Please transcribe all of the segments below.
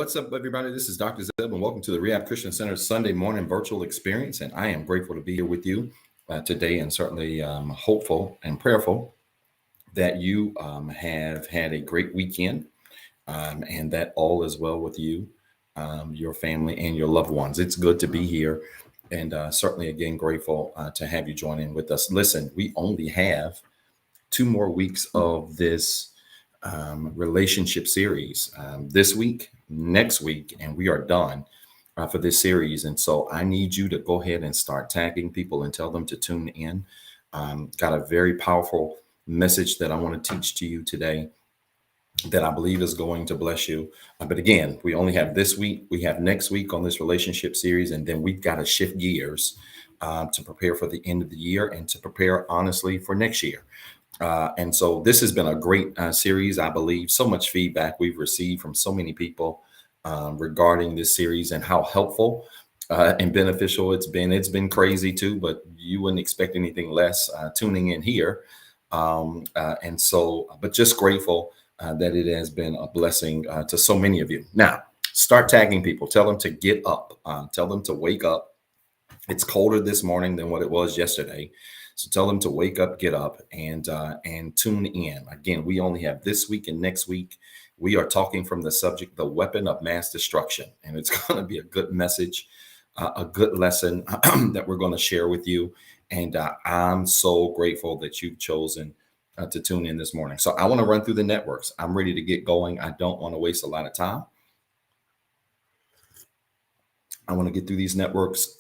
What's up, everybody? This is Dr. Zeb, and welcome to the Rehab Christian Center Sunday morning virtual experience. And I am grateful to be here with you today, and certainly hopeful and prayerful that you have had a great weekend and that all is well with you, your family, and your loved ones. It's good to be here, and certainly, again, grateful to have you join in with us. Listen, we only have 2 more weeks of this relationship series this week, next week, and we are done for this series. And so I need you to go ahead and start tagging people and tell them to tune in. Got a very powerful message that I want to teach to you today that I believe is going to bless you. But again, we only have this week. We have next week on this relationship series, and then we've got to shift gears to prepare for the end of the year and to prepare, honestly, for next year. And so this has been a great series. I believe so much feedback we've received from so many people regarding this series and how helpful and beneficial it's been. It's been crazy too, but you wouldn't expect anything less tuning in here. And so, but just grateful that it has been a blessing to so many of you. Now, start tagging people. Tell them to get up. Tell them to wake up. It's colder this morning than what it was yesterday. So tell them to wake up, get up, and tune in. Again, we only have this week and next week. We are talking from the subject, the weapon of mass destruction. And it's going to be a good message, a good lesson that we're going to share with you. And I'm so grateful that you've chosen to tune in this morning. So I want to run through the networks. I'm ready to get going. I don't want to waste a lot of time. I want to get through these networks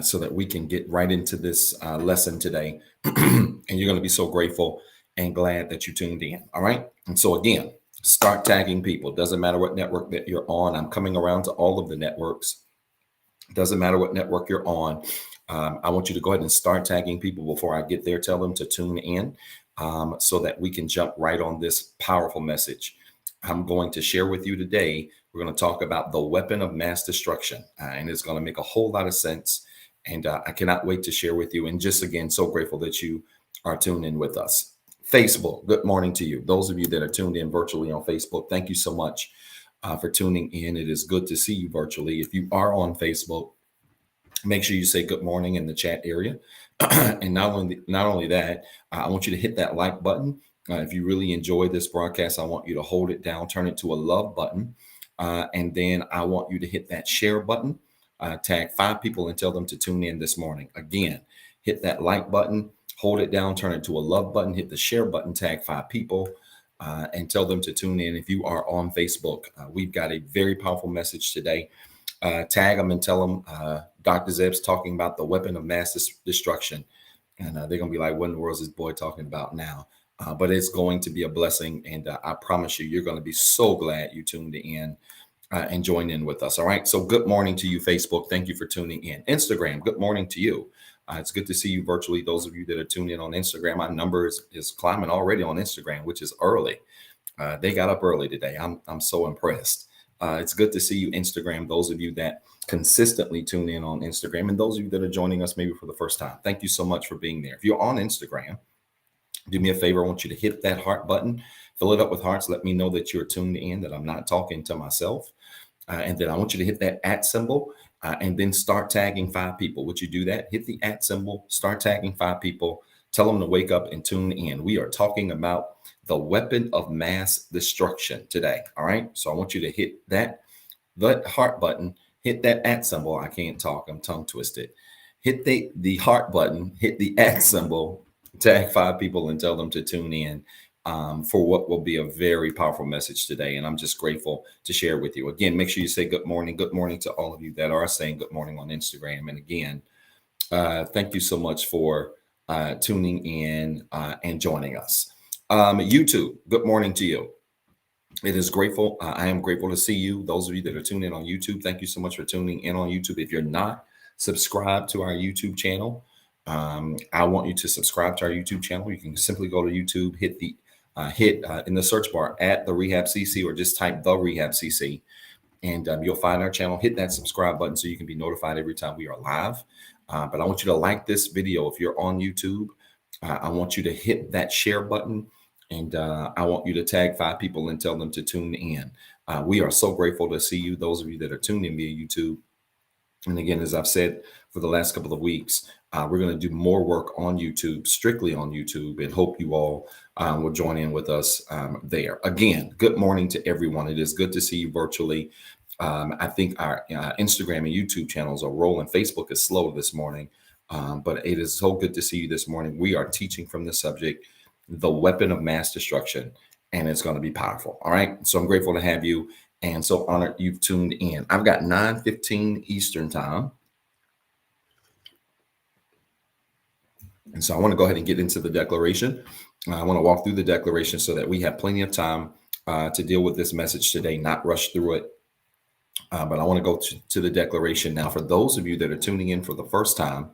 so that we can get right into this lesson today. And you're going to be so grateful and glad that you tuned in. All right. And so again, start tagging people. Doesn't matter what network that you're on. I'm coming around to all of the networks. Doesn't matter what network you're on. I want you to go ahead and start tagging people before I get there. Tell them to tune in so that we can jump right on this powerful message. I'm going to share with you today. We're going to talk about the weapon of mass destruction, and it's going to make a whole lot of sense. And I cannot wait to share with you. And just again, so grateful that you are tuned in with us. Facebook, good morning to you. Those of you that are tuned in virtually on Facebook, thank you so much for tuning in. It is good to see you virtually. If you are on Facebook, make sure you say good morning in the chat area. And not only that, I want you to hit that like button. If you really enjoy this broadcast, I want you to hold it down, turn it to a love button. And then I want you to hit that share button, tag 5 people and tell them to tune in this morning. Again, hit that like button, hold it down, turn it to a love button, hit the share button, tag 5 people and tell them to tune in. If you are on Facebook, we've got a very powerful message today. Tag them and tell them Dr. Zeb's talking about the weapon of mass destruction. And they're going to be like, what in the world is this boy talking about now? But it's going to be a blessing. And I promise you, you're going to be so glad you tuned in and joined in with us. All right. So good morning to you, Facebook. Thank you for tuning in. Instagram, good morning to you. It's good to see you virtually. Those of you that are tuned in on Instagram, my number is climbing already on Instagram, which is early. They got up early today. I'm so impressed. It's good to see you, Instagram. Those of you that consistently tune in on Instagram, and those of you that are joining us maybe for the first time, thank you so much for being there. If you're on Instagram, do me a favor. I want you to hit that heart button, fill it up with hearts. Let me know that you're tuned in, that I'm not talking to myself. And then I want you to hit that @ symbol and then start tagging 5 people. Would you do that? Hit the @ symbol, start tagging 5 people, tell them to wake up and tune in. We are talking about the weapon of mass destruction today. All right. So I want you to hit that heart button, hit that @ symbol. I can't talk. I'm tongue twisted. Hit the heart button, hit the @ symbol, tag 5 people and tell them to tune in for what will be a very powerful message today. And I'm just grateful to share with you. Again, make sure you say good morning. Good morning to all of you that are saying good morning on Instagram. And again, thank you so much for tuning in and joining us. YouTube, good morning to you. It is grateful. I am grateful to see you. Those of you that are tuned in on YouTube, thank you so much for tuning in on YouTube. If you're not subscribed to our YouTube channel, I want you to subscribe to our YouTube channel. You can simply go to YouTube, hit in the search bar at TheREHABCC, or just type TheREHABCC, and you'll find our channel. Hit that subscribe button so you can be notified every time we are live. But I want you to like this video if you're on YouTube. I want you to hit that share button, and I want you to tag 5 people and tell them to tune in. We are so grateful to see you, those of you that are tuned in via YouTube. And again, as I've said for the last couple of weeks, we're going to do more work on YouTube, strictly on YouTube, and hope you all will join in with us there. Again, good morning to everyone. It is good to see you virtually. I think our Instagram and YouTube channels are rolling. Facebook is slow this morning, but it is so good to see you this morning. We are teaching from the subject, the weapon of mass destruction, and it's going to be powerful. All right. So I'm grateful to have you. And so honored you've tuned in. I've got 9:15 Eastern time. And so I want to go ahead and get into the declaration. I want to walk through the declaration so that we have plenty of time to deal with this message today, not rush through it. But I want to go to the declaration now. For those of you that are tuning in for the first time,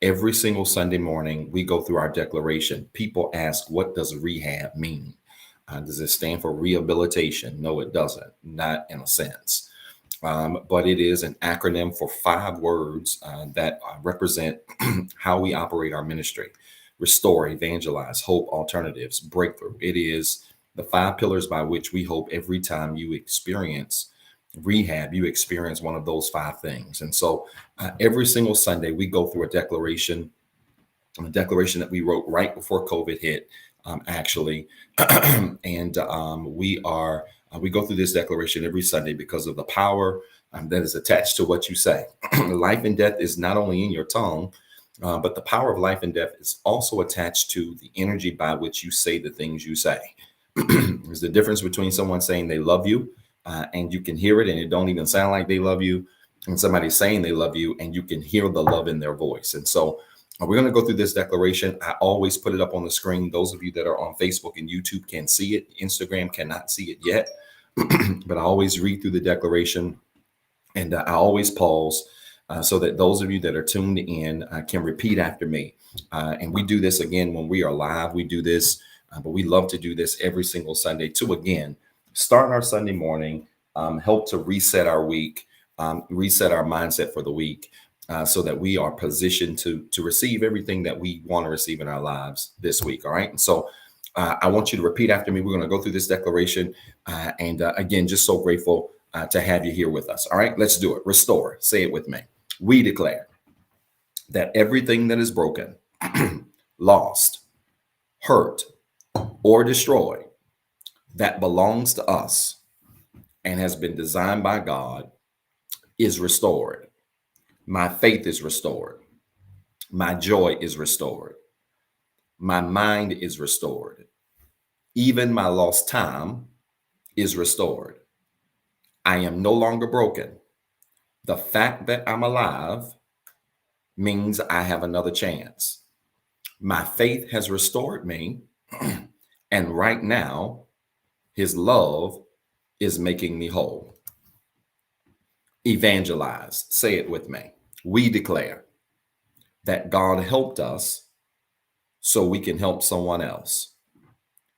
every single Sunday morning, we go through our declaration. People ask, what does rehab mean? Does it stand for rehabilitation? No, it doesn't, not in a sense. But it is an acronym for 5 words that represent how we operate our ministry: restore, evangelize, hope, alternatives, breakthrough. It is the 5 pillars by which we hope every time you experience rehab, you experience one of those 5 things. And so every single Sunday, we go through a declaration that we wrote right before COVID hit, actually. And we go through this declaration every Sunday because of the power that is attached to what you say. Life and death is not only in your tongue, but the power of life and death is also attached to the energy by which you say the things you say. There's the difference between someone saying they love you and you can hear it and it don't even sound like they love you, and somebody saying they love you and you can hear the love in their voice. And so we're going to go through this declaration. I always put it up on the screen. Those of you that are on Facebook and YouTube can see it. Instagram cannot see it yet, but I always read through the declaration, and I always pause so that those of you that are tuned in can repeat after me. And we do this again when we are live. We do this, but we love to do this every single Sunday to, again, start our Sunday morning, help to reset our week, reset our mindset for the week. So that we are positioned to receive everything that we want to receive in our lives this week. All right. And so I want you to repeat after me. We're going to go through this declaration. And again, just so grateful to have you here with us. All right, let's do it. Restore. Say it with me. We declare that everything that is broken, lost, hurt, or destroyed that belongs to us and has been designed by God is restored. My faith is restored. My joy is restored. My mind is restored. Even my lost time is restored. I am no longer broken. The fact that I'm alive means I have another chance. My faith has restored me. And right now, his love is making me whole. Evangelize. Say it with me. We declare that God helped us so we can help someone else.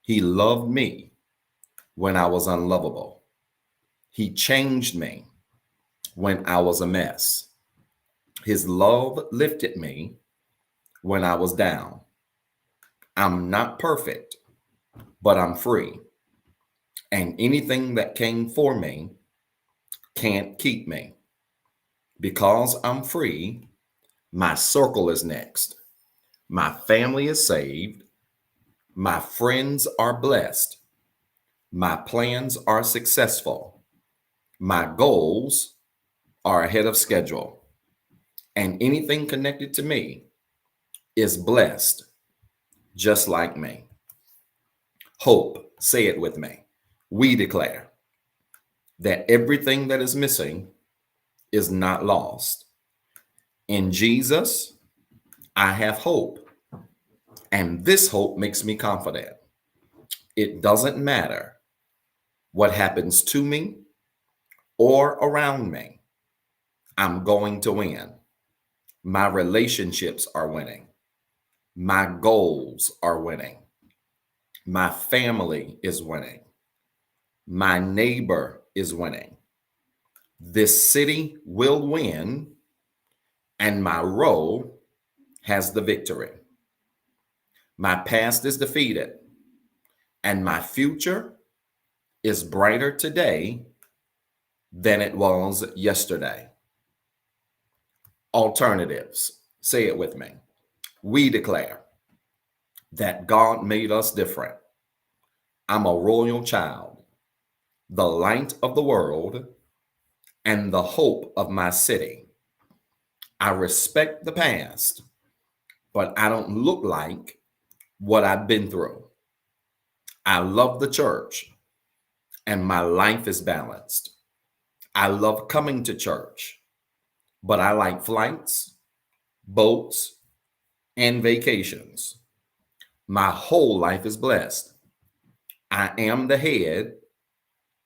He loved me when I was unlovable. He changed me when I was a mess. His love lifted me when I was down. I'm not perfect, but I'm free. And anything that came for me can't keep me. Because I'm free, my circle is next. My family is saved. My friends are blessed. My plans are successful. My goals are ahead of schedule. And anything connected to me is blessed, just like me. Hope. Say it with me. We declare that everything that is missing is not lost. In Jesus, I have hope. And this hope makes me confident. It doesn't matter what happens to me or around me. I'm going to win. My relationships are winning. My goals are winning. My family is winning. My neighbor is winning. This city will win, and my role has the victory. My past is defeated, and my future is brighter today than it was yesterday. Alternatives. Say it with me. We declare that God made us different. I'm a royal child, the light of the world, and the hope of my city. I respect the past, but I don't look like what I've been through. I love the church, and my life is balanced. I love coming to church, but I like flights, boats, and vacations. My whole life is blessed. I am the head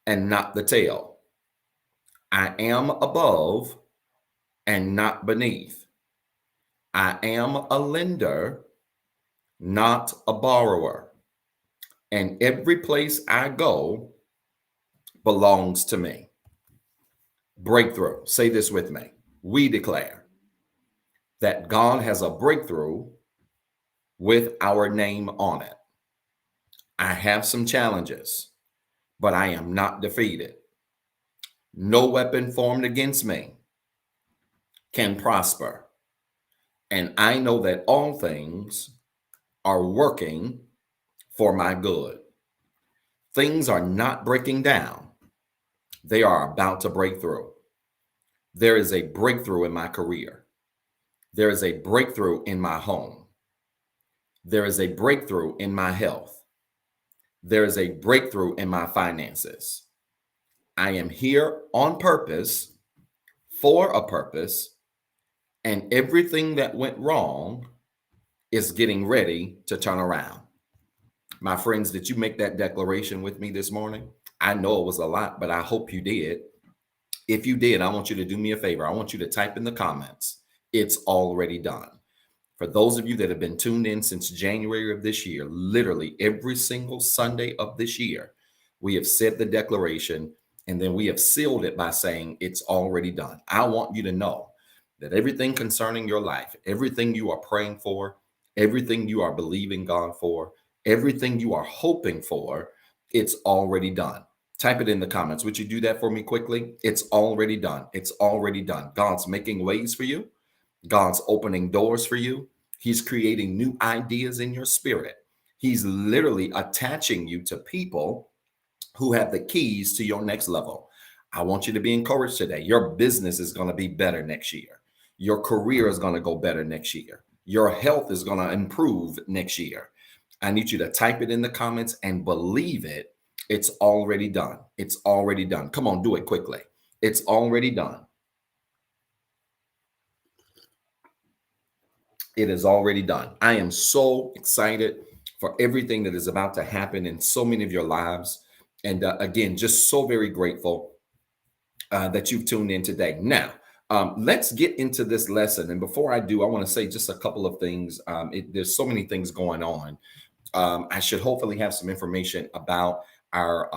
and not the tail. I am above and not beneath. I am a lender, not a borrower. And every place I go belongs to me. Breakthrough. Say this with me. We declare that God has a breakthrough with our name on it. I have some challenges, but I am not defeated. No weapon formed against me can prosper. And I know that all things are working for my good. Things are not breaking down. They are about to break through. There is a breakthrough in my career. There is a breakthrough in my home. There is a breakthrough in my health. There is a breakthrough in my finances. I am here on purpose, for a purpose, and everything that went wrong is getting ready to turn around. My friends, did you make that declaration with me this morning? I know it was a lot, but I hope you did. If you did, I want you to do me a favor. I want you to type in the comments, it's already done. For those of you that have been tuned in since January of this year, literally every single Sunday of this year, we have said the declaration and then we have sealed it by saying it's already done. I want you to know that everything concerning your life, everything you are praying for, everything you are believing God for, everything you are hoping for, it's already done. Type it in the comments. Would you do that for me quickly? It's already done. It's already done. God's making ways for you. God's opening doors for you. He's creating new ideas in your spirit. He's literally attaching you to people who have the keys to your next level. I want you to be encouraged today. Your business is going to be better next year. Your career is going to go better next year. Your health is going to improve next year. I need you to type it in the comments and believe it. It's already done. It's already done. Come on, do it quickly. It's already done. It is already done. I am so excited for everything that is about to happen in so many of your lives. And again, just so very grateful that you've tuned in today. Now, let's get into this lesson. And before I do, I want to say just a couple of things. There's so many things going on. I should hopefully have some information about our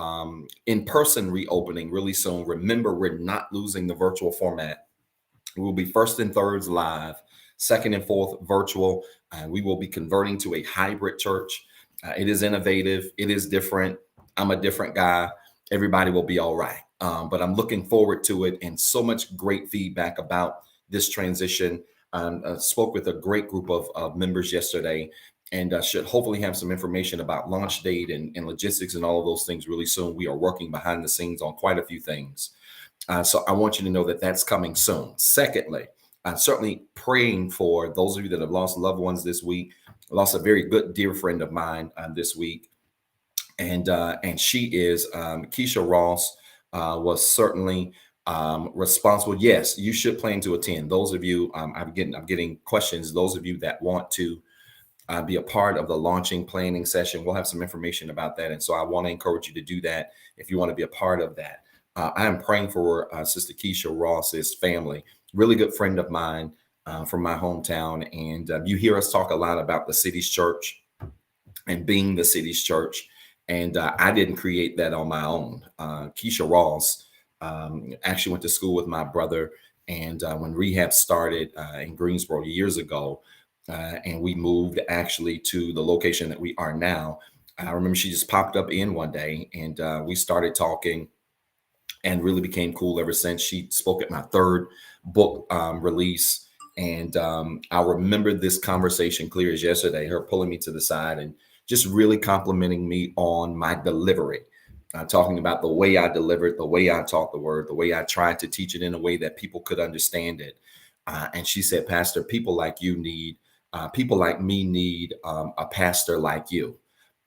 in-person reopening really soon. Remember, we're not losing the virtual format. We'll be first and thirds live, second and fourth virtual. We will be converting to a hybrid church. It is innovative. It is different. I'm a different guy. Everybody will be all right. But I'm looking forward to it, and so much great feedback about this transition. Spoke with a great group of members yesterday, and should hopefully have some information about launch date and logistics and all of those things really soon. We are working behind the scenes on quite a few things. So I want you to know that that's coming soon. Secondly, certainly praying for those of you that have lost loved ones this week. I lost a very good dear friend of mine this week. And she is Keisha Ross was certainly responsible. Yes, you should plan to attend. Those of you, I'm getting questions. Those of you that want to be a part of the launching planning session, we'll have some information about that. And so I want to encourage you to do that if you want to be a part of that. I am praying for Sister Keisha Ross's family, really good friend of mine from my hometown. And you hear us talk a lot about the city's church and being the city's church. And I didn't create that on my own. Keisha Ross actually went to school with my brother. And when Rehab started in Greensboro years ago, and we moved actually to the location that we are now, I remember she just popped up in one day, and we started talking and really became cool ever since. She spoke at my third book release. And I remember this conversation clear as yesterday, her pulling me to the side and just really complimenting me on my delivery, talking about the way I delivered, the way I taught the word, the way I tried to teach it in a way that people could understand it. And she said, Pastor, people like you need, people like me need a pastor like you.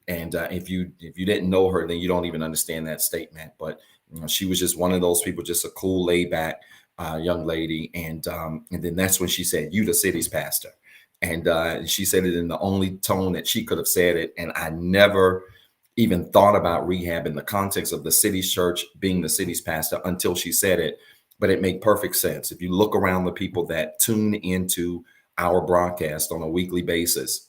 And if you didn't know her, then you don't even understand that statement. But she was just one of those people, just a cool, laid back young lady. And then that's when she said, "You the city's pastor," and she said it in the only tone that she could have said it. And I never even thought about rehab in the context of the city's church being the city's pastor until she said it. But it made perfect sense. If you look around the people that tune into our broadcast on a weekly basis,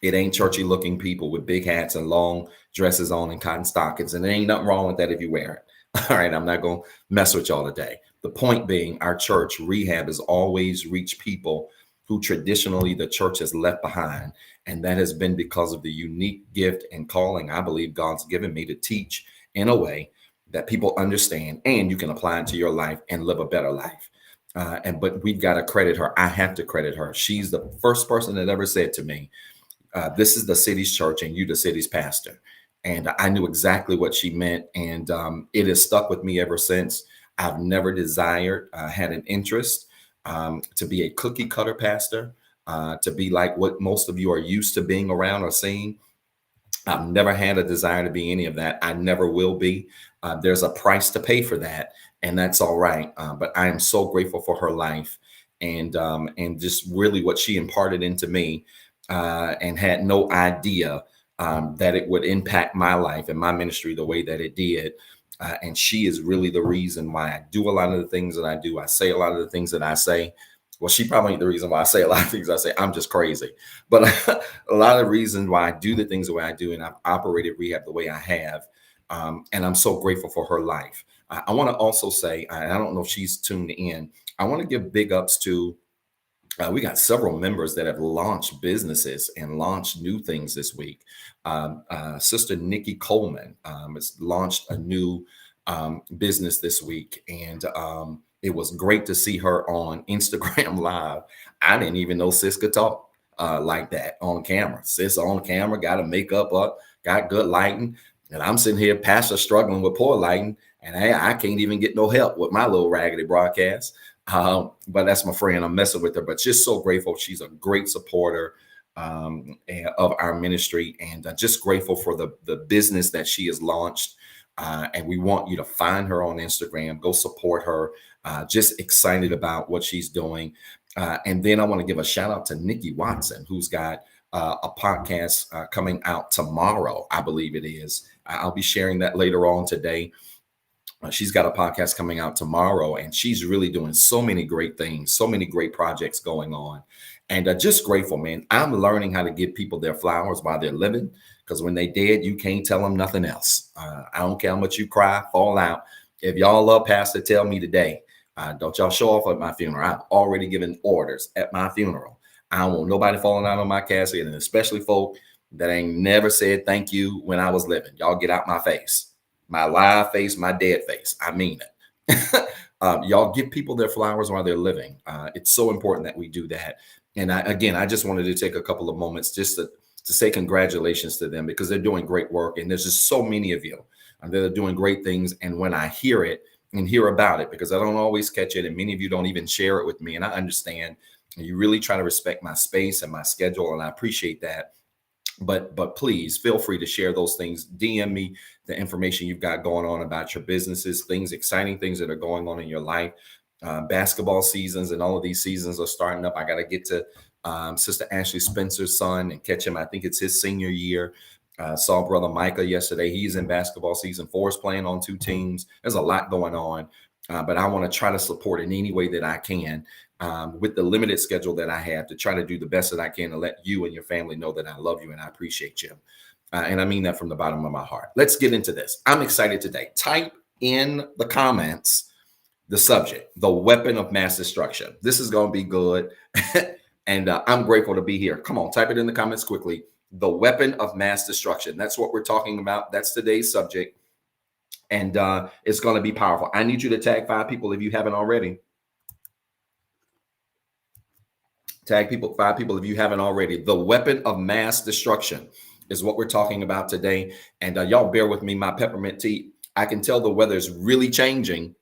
it ain't churchy looking people with big hats and long dresses on and cotton stockings. And there ain't nothing wrong with that if you wear it. All right, I'm not going to mess with y'all today. The point being, our church, Rehab, has always reached people who traditionally the church has left behind. And that has been because of the unique gift and calling I believe God's given me to teach in a way that people understand and you can apply it to your life and live a better life. But we've got to credit her. I have to credit her. She's the first person that ever said to me, this is the city's church and you the city's pastor. And I knew exactly what she meant. And it has stuck with me ever since. I've never desired, had an interest to be a cookie cutter pastor, to be like what most of you are used to being around or seeing. I've never had a desire to be any of that. I never will be. There's a price to pay for that, and that's all right. But I am so grateful for her life and just really what she imparted into me, and had no idea that it would impact my life and my ministry the way that it did. And she is really the reason why I do a lot of the things that I do. I say a lot of the things that I say. Well, she probably ain't the reason why I say a lot of things I say. I'm just crazy. But a lot of reasons why I do the things the way I do, and I've operated rehab the way I have. And I'm so grateful for her life. I want to also say, I don't know if she's tuned in, I want to give big ups to, we got several members that have launched businesses and launched new things this week. Sister Nikki Coleman has launched a new business this week. And it was great to see her on Instagram Live. I didn't even know sis could talk like that on camera. Sis on camera, got her makeup up, got good lighting. And I'm sitting here, pastor, struggling with poor lighting. And I can't even get no help with my little raggedy broadcast. But that's my friend. I'm messing with her, but just so grateful. She's a great supporter of our ministry, and just grateful for the business that she has launched. And we want you to find her on Instagram, go support her. Just excited about what she's doing. And then I want to give a shout out to Nikki Watson, who's got a podcast coming out tomorrow. I believe it is. I'll be sharing that later on today. She's got a podcast coming out tomorrow, and she's really doing so many great things, so many great projects going on. And just grateful, man. I'm learning how to give people their flowers while they're living, because when they dead, you can't tell them nothing else. I don't care how much you cry, fall out. If y'all love Pastor, tell me today. Don't y'all show off at my funeral. I've already given orders at my funeral. I don't want nobody falling out on my casket, and especially folk that ain't never said thank you when I was living. Y'all get out my face. My live face, my dead face. I mean it. Y'all give people their flowers while they're living. It's so important that we do that. And I just wanted to take a couple of moments just to say congratulations to them, because they're doing great work. And there's just so many of you that are doing great things. And when I hear it and hear about it, because I don't always catch it, and many of you don't even share it with me, and I understand, and you really try to respect my space and my schedule, and I appreciate that. But please feel free to share those things. DM me the information you've got going on about your businesses, things, exciting things that are going on in your life. Basketball seasons and all of these seasons are starting up. I got to get to Sister Ashley Spencer's son and catch him. I think it's his senior year. Saw Brother Micah yesterday. He's in basketball season. Fore's playing on 2 teams. There's a lot going on. But I want to try to support in any way that I can, with the limited schedule that I have, to try to do the best that I can to let you and your family know that I love you and I appreciate you. And I mean that from the bottom of my heart. Let's get into this. I'm excited today. Type in the comments the subject, the weapon of mass destruction. This is going to be good. And I'm grateful to be here. Come on, type it in the comments quickly. the weapon of mass destruction. That's what we're talking about. That's today's subject. And it's going to be powerful. I need you to tag 5 people if you haven't already. Tag 5 people if you haven't already. The weapon of mass destruction is what we're talking about today. And y'all bear with me, my peppermint tea. I can tell the weather's really changing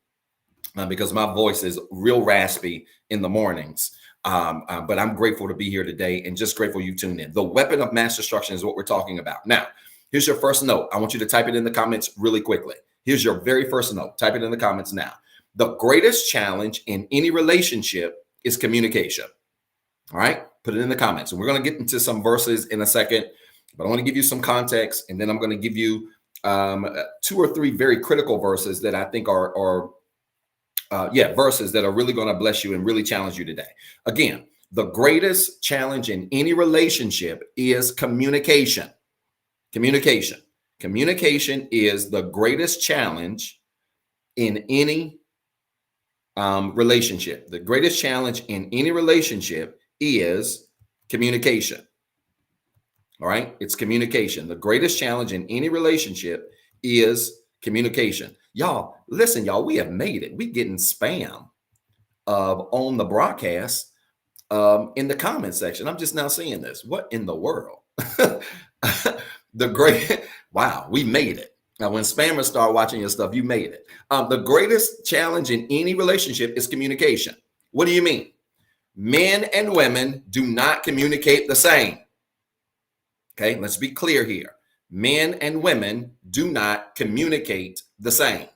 because my voice is real raspy in the mornings. But I'm grateful to be here today and just grateful you tuned in. The weapon of mass destruction is what we're talking about. Now, here's your first note. I want you to type it in the comments really quickly. Here's your very first note. Type it in the comments now. The greatest challenge in any relationship is communication. All right, put it in the comments. And we're going to get into some verses in a second, but I want to give you some context, and then I'm going to give you 2 or 3 very critical verses that I think are verses that are really going to bless you and really challenge you today. Again, the greatest challenge in any relationship is communication. Communication. Communication is the greatest challenge in any relationship. The greatest challenge in any relationship is communication. All right, it's communication. The greatest challenge in any relationship is communication. Y'all, listen, y'all, we have made it. We getting spam on the broadcast in the comment section. I'm just now seeing this. What in the world? Wow, we made it. Now, when spammers start watching your stuff, you made it. The greatest challenge in any relationship is communication. What do you mean? Men and women do not communicate the same. Okay, let's be clear here. Men and women do not communicate the same.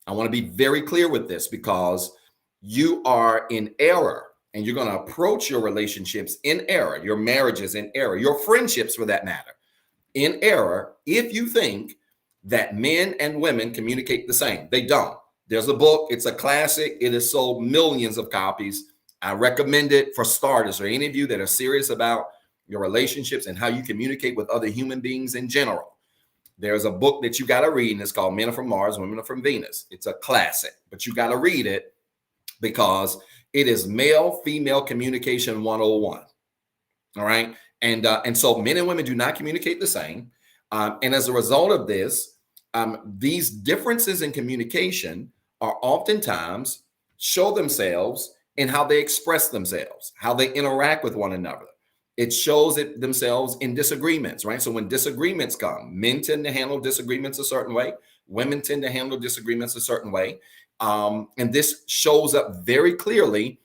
I want to be very clear with this because you are in error and you're going to approach your relationships in error, your marriages in error, your friendships for that matter, in error if you think that men and women communicate the same. They don't. There's a book. It's a classic. It has sold millions of copies. I recommend it for starters, or any of you that are serious about your relationships and how you communicate with other human beings in general. There's a book that you got to read, and it's called Men Are From Mars, Women Are From Venus. It's a classic, but you got to read it because it is male-female communication 101. All right. And so men and women do not communicate the same. And as a result of this, these differences in communication are oftentimes show themselves in how they express themselves, how they interact with one another. It shows it themselves in disagreements, right? So when disagreements come, men tend to handle disagreements a certain way. Women tend to handle disagreements a certain way. And this shows up very clearly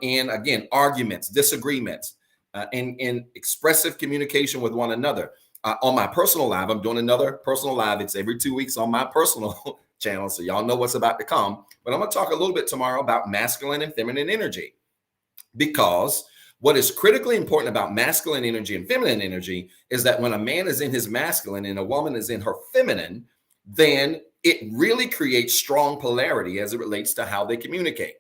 in, again, arguments, disagreements, and expressive communication with one another. On my personal live, I'm doing another personal live. It's every 2 weeks on my personal channel, so y'all know what's about to come. But I'm going to talk a little bit tomorrow about masculine and feminine energy, because what is critically important about masculine energy and feminine energy is that when a man is in his masculine and a woman is in her feminine, then it really creates strong polarity as it relates to how they communicate.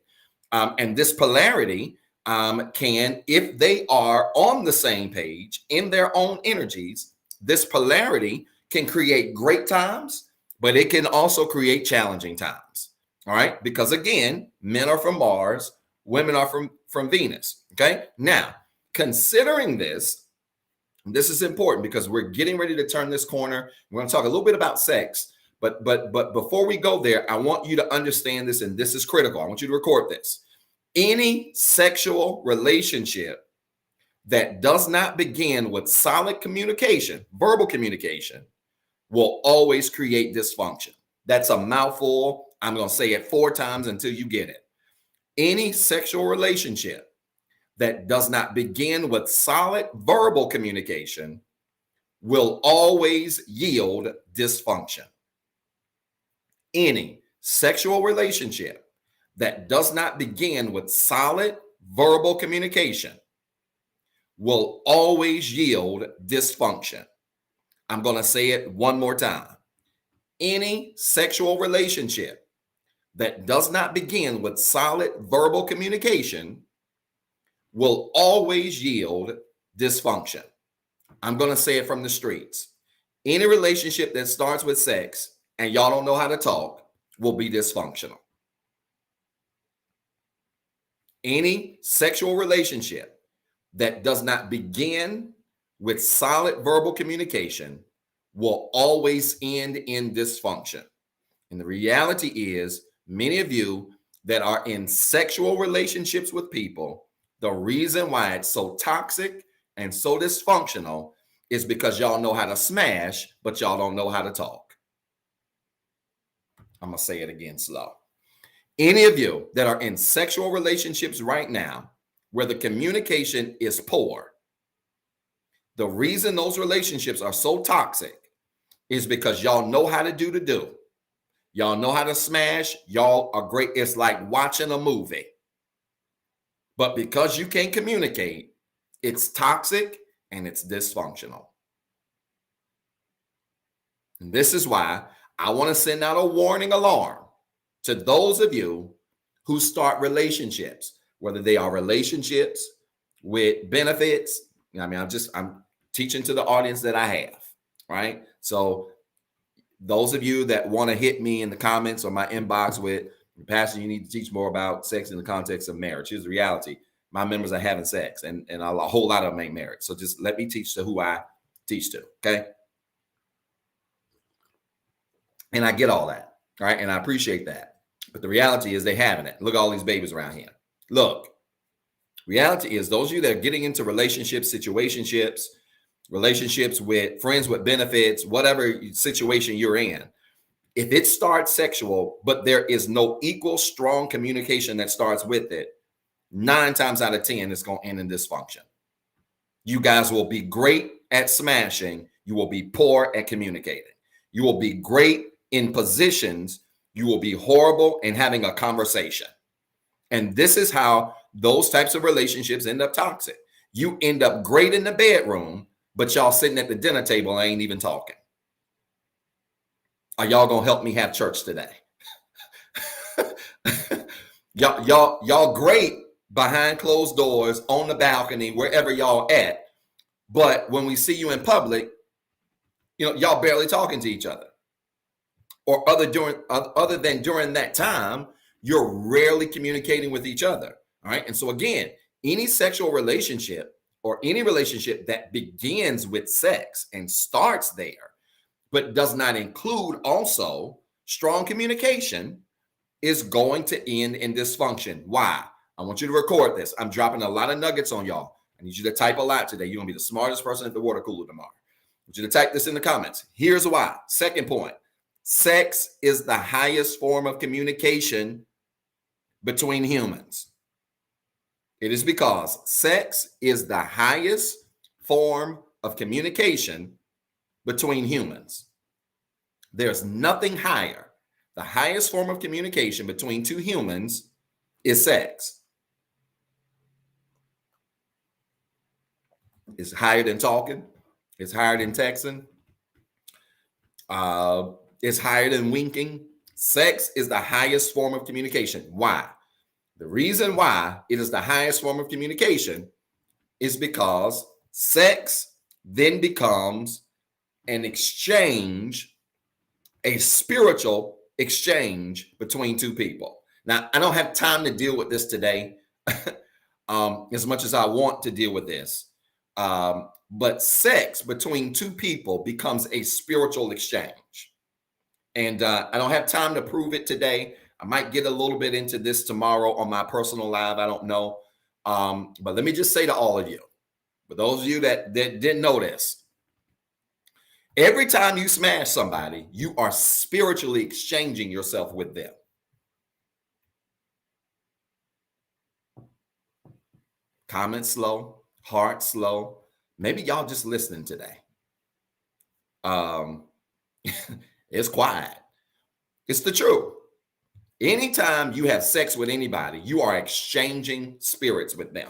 And this polarity can, if they are on the same page in their own energies, this polarity can create great times, but it can also create challenging times. All right. Because again, men are from Mars, women are from Venus. Okay. Now, considering this is important because we're getting ready to turn this corner. We're going to talk a little bit about sex, but before we go there, I want you to understand this, and this is critical. I want you to record this. Any sexual relationship that does not begin with solid communication, verbal communication, will always create dysfunction. That's a mouthful. I'm going to say it 4 times until you get it. Any sexual relationship that does not begin with solid verbal communication will always yield dysfunction. Any sexual relationship that does not begin with solid verbal communication will always yield dysfunction. I'm going to say it one more time. Any sexual relationship that does not begin with solid verbal communication will always yield dysfunction. I'm going to say it from the streets. Any relationship that starts with sex and y'all don't know how to talk will be dysfunctional. Any sexual relationship that does not begin with solid verbal communication will always end in dysfunction. And the reality is, many of you that are in sexual relationships with people, the reason why it's so toxic and so dysfunctional is because y'all know how to smash, but y'all don't know how to talk. I'm going to say it again slow. Any of you that are in sexual relationships right now where the communication is poor, the reason those relationships are so toxic is because y'all know how to do the do. Y'all know how to smash. Y'all are great. It's like watching a movie. But because you can't communicate, it's toxic and it's dysfunctional. And this is why I want to send out a warning alarm to those of you who start relationships, whether they are relationships with benefits. I mean, I'm teaching to the audience that I have, right? So those of you that want to hit me in the comments or my inbox with, Pastor, you need to teach more about sex in the context of marriage. Here's the reality. My members are having sex, and a whole lot of them ain't married. So just let me teach to who I teach to, okay? And I get all that, right? And I appreciate that. But the reality is they having it. Look at all these babies around here. Look, reality is those of you that are getting into relationships, situationships, relationships with friends with benefits, whatever situation you're in, if it starts sexual, but there is no equal strong communication that starts with it, 9 times out of 10, it's going to end in dysfunction. You guys will be great at smashing. You will be poor at communicating. You will be great in positions. You will be horrible in having a conversation. And this is how those types of relationships end up toxic. You end up great in the bedroom, but y'all sitting at the dinner table ain't even talking. Are y'all gonna help me have church today? y'all great behind closed doors, on the balcony, wherever y'all at. But when we see you in public, y'all barely talking to each other. Or other than during that time, you're rarely communicating with each other. All right. And so again, any sexual relationship or any relationship that begins with sex and starts there, but does not include also strong communication, is going to end in dysfunction. Why? I want you to record this. I'm dropping a lot of nuggets on y'all. I need you to type a lot today. You're going to be the smartest person at the water cooler tomorrow. I want you to type this in the comments. Here's why. Second point. Sex is the highest form of communication between humans. It is because sex is the highest form of communication between humans. There's nothing higher. The highest form of communication between two humans is sex. It's higher than talking. It's higher than texting. It's higher than winking. Sex is the highest form of communication. Why? The reason why it is the highest form of communication is because sex then becomes an exchange, a spiritual exchange between two people. Now, I don't have time to deal with this today as much as I want to deal with this. But sex between two people becomes a spiritual exchange. And I don't have time to prove it today. I might get a little bit into this tomorrow on my personal live. I don't know. But let me just say to all of you, for those of you that didn't know this, every time you smash somebody, you are spiritually exchanging yourself with them. Comment slow, heart slow. Maybe y'all just listening today. It's quiet. It's the truth. Anytime you have sex with anybody, you are exchanging spirits with them.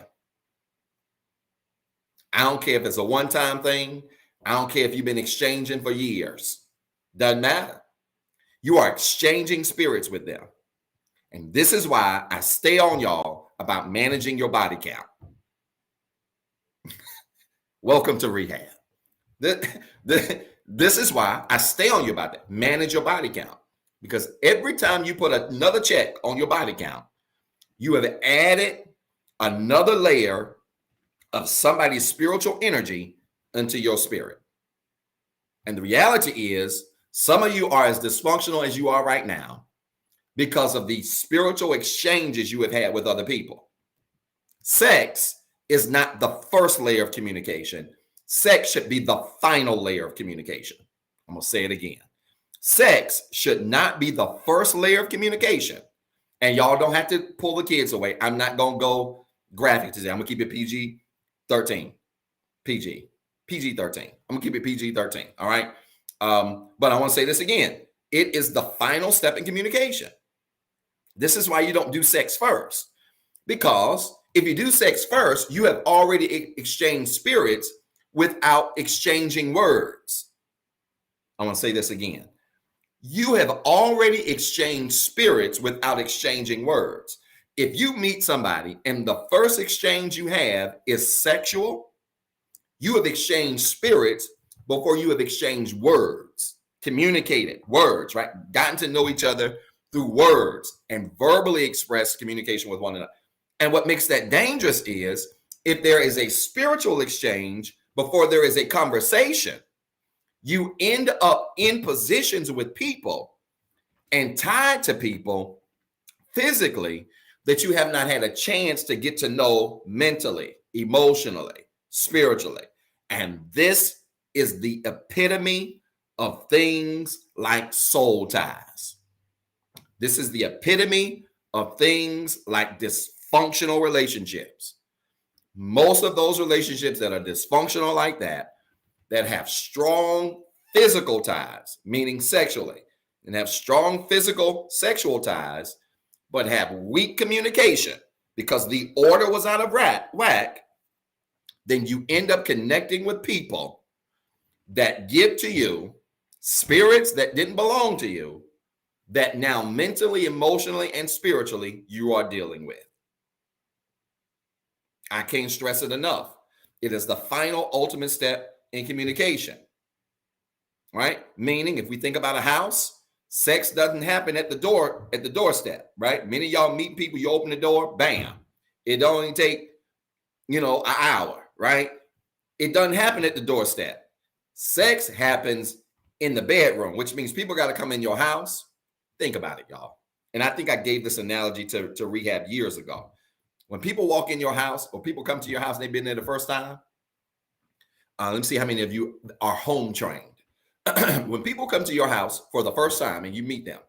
I don't care if it's a one-time thing. I don't care if you've been exchanging for years. Doesn't matter. You are exchanging spirits with them. And this is why I stay on y'all about managing your body count. Welcome to rehab. This is why I stay on you about that. Manage your body count. Because every time you put another check on your body count, you have added another layer of somebody's spiritual energy unto your spirit. And the reality is, some of you are as dysfunctional as you are right now because of the spiritual exchanges you have had with other people. Sex is not the first layer of communication. Sex should be the final layer of communication. I'm going to say it again. Sex should not be the first layer of communication. And y'all don't have to pull the kids away. I'm not going to go graphic today. I'm going to keep it PG-13. PG-13. I'm going to keep it PG-13. All right. But I want to say this again. It is the final step in communication. This is why you don't do sex first. Because if you do sex first, you have already exchanged spirits without exchanging words. I want to say this again. You have already exchanged spirits without exchanging words. If you meet somebody and the first exchange you have is sexual, you have exchanged spirits before you have exchanged words, communicated words, right? Gotten to know each other through words and verbally expressed communication with one another. And what makes that dangerous is if there is a spiritual exchange before there is a conversation, you end up in positions with people and tied to people physically that you have not had a chance to get to know mentally, emotionally, spiritually. And this is the epitome of things like soul ties. This is the epitome of things like dysfunctional relationships. Most of those relationships that are dysfunctional like that have strong physical ties, meaning sexually, and have strong physical sexual ties, but have weak communication because the order was out of whack, then you end up connecting with people that give to you spirits that didn't belong to you, that now mentally, emotionally, and spiritually you are dealing with. I can't stress it enough. It is the final ultimate step in communication, right? Meaning, if we think about a house, sex doesn't happen at the doorstep, right? Many of y'all meet people, you open the door, bam. It don't only take, an hour, right? It doesn't happen at the doorstep. Sex happens in the bedroom, which means people got to come in your house. Think about it, y'all. And I think I gave this analogy to Rehab years ago. When people walk in your house or people come to your house and they've been there the first time, let me see how many of you are home trained. When people come to your house for the first time and you meet them,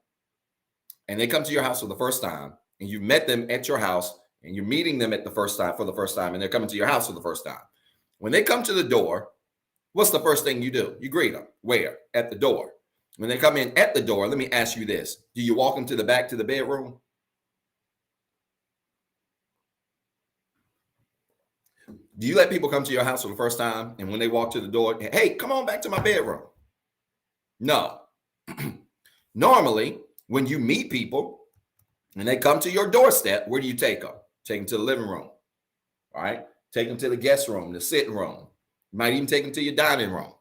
and they come to your house for the first time, and you've met them at your house, and you're meeting them for the first time, and they're coming to your house for the first time. When they come to the door, what's the first thing you do? You greet them. Where? At the door. When they come in at the door, let me ask you this. Do you walk them to the back to the bedroom? Do you let people come to your house for the first time, and when they walk to the door, hey, come on back to my bedroom? No. Normally, when you meet people and they come to your doorstep, where do you take them? Take them to the living room, all right? Take them to the guest room, the sitting room. You might even take them to your dining room,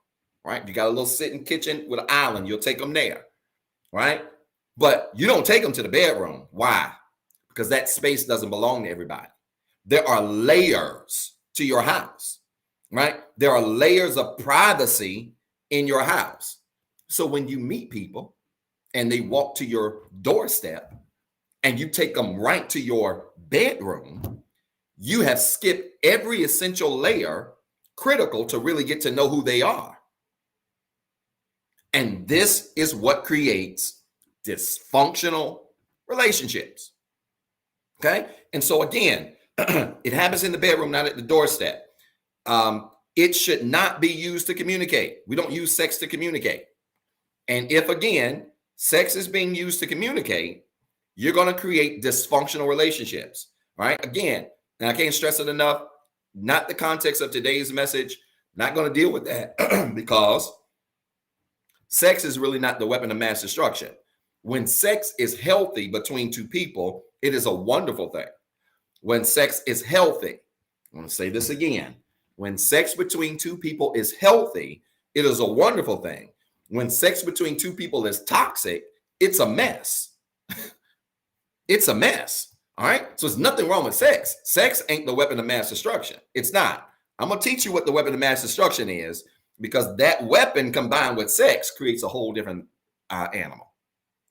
right? You got a little sitting kitchen with an island. You'll take them there, right? But you don't take them to the bedroom. Why? Because that space doesn't belong to everybody. There are layers to your house, right? There are layers of privacy in your house. So when you meet people and they walk to your doorstep and you take them right to your bedroom, you have skipped every essential layer critical to really get to know who they are. And this is what creates dysfunctional relationships. Okay. And so again, it happens in the bedroom, not at the doorstep. It should not be used to communicate. We don't use sex to communicate. And if, again, sex is being used to communicate, you're going to create dysfunctional relationships, right? Again, and I can't stress it enough, not the context of today's message, not going to deal with that because sex is really not the weapon of mass destruction. When sex is healthy between two people, it is a wonderful thing. When sex is healthy, I'm going to say this again. When sex between two people is healthy, it is a wonderful thing. When sex between two people is toxic, it's a mess. It's a mess. All right. So there's nothing wrong with sex. Sex ain't the weapon of mass destruction. It's not. I'm going to teach you what the weapon of mass destruction is, because that weapon combined with sex creates a whole different animal.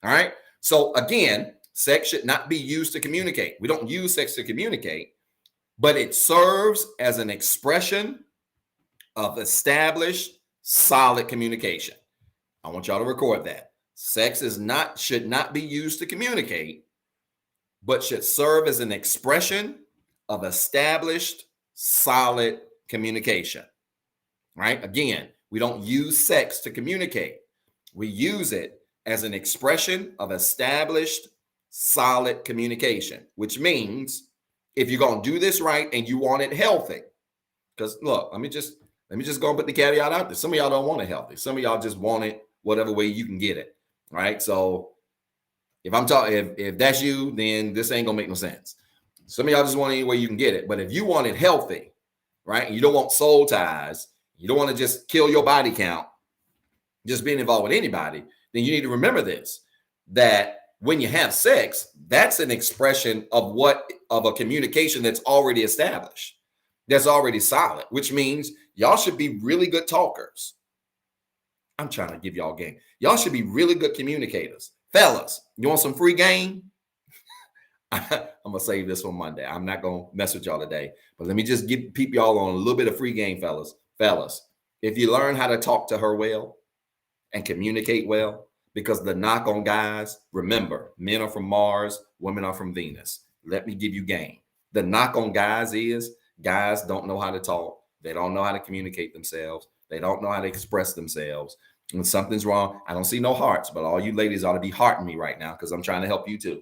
All right. So again, sex should not be used to communicate. We don't use sex to communicate, but it serves as an expression of established, solid communication. I want y'all to record that. Sex should not be used to communicate, but should serve as an expression of established, solid communication. Right? Again, we don't use sex to communicate. We use it as an expression of established, solid communication, which means if you're going to do this right and you want it healthy, because look, let me just go and put the caveat out there. Some of y'all don't want it healthy. Some of y'all just want it whatever way you can get it. Right? So if I'm talking, if that's you, then this ain't gonna make no sense. Some of y'all just want it any way you can get it. But if you want it healthy, right, and you don't want soul ties, you don't want to just kill your body count, just being involved with anybody, then you need to remember this, that when you have sex, that's an expression of a communication that's already established, that's already solid, which means y'all should be really good talkers. I'm trying to give y'all game. Y'all should be really good communicators. Fellas, you want some free game? I'm going to save this for Monday. I'm not going to mess with y'all today, but let me just peep y'all on a little bit of free game, fellas. Fellas, if you learn how to talk to her well and communicate well, because the knock on guys, remember, men are from Mars, women are from Venus. Let me give you game. The knock on guys is guys don't know how to talk. They don't know how to communicate themselves. They don't know how to express themselves. When something's wrong, I don't see no hearts, but all you ladies ought to be hearting me right now because I'm trying to help you too.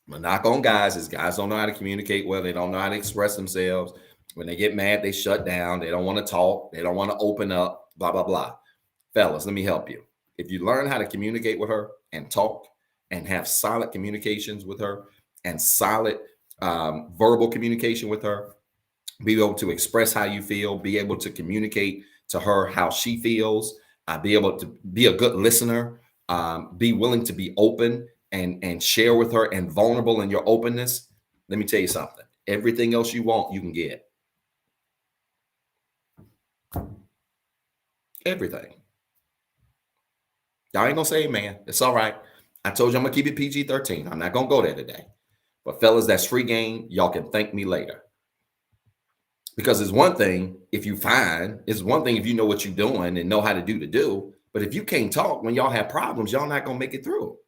The knock on guys is guys don't know how to communicate well. They don't know how to express themselves. When they get mad, they shut down. They don't want to talk. They don't want to open up, blah, blah, blah. Fellas, let me help you. If you learn how to communicate with her and talk and have solid communications with her and solid verbal communication with her, be able to express how you feel, be able to communicate to her how she feels, be able to be a good listener, be willing to be open and share with her and vulnerable in your openness. Let me tell you something. Everything else you want, you can get. Everything. Y'all ain't gonna say amen. It's all right. I told you I'm gonna keep it PG-13. I'm not gonna go there today. But fellas, that's free game. Y'all can thank me later. Because it's one thing if you it's one thing if you know what you're doing and know how to do. But if you can't talk when y'all have problems, y'all not gonna make it through.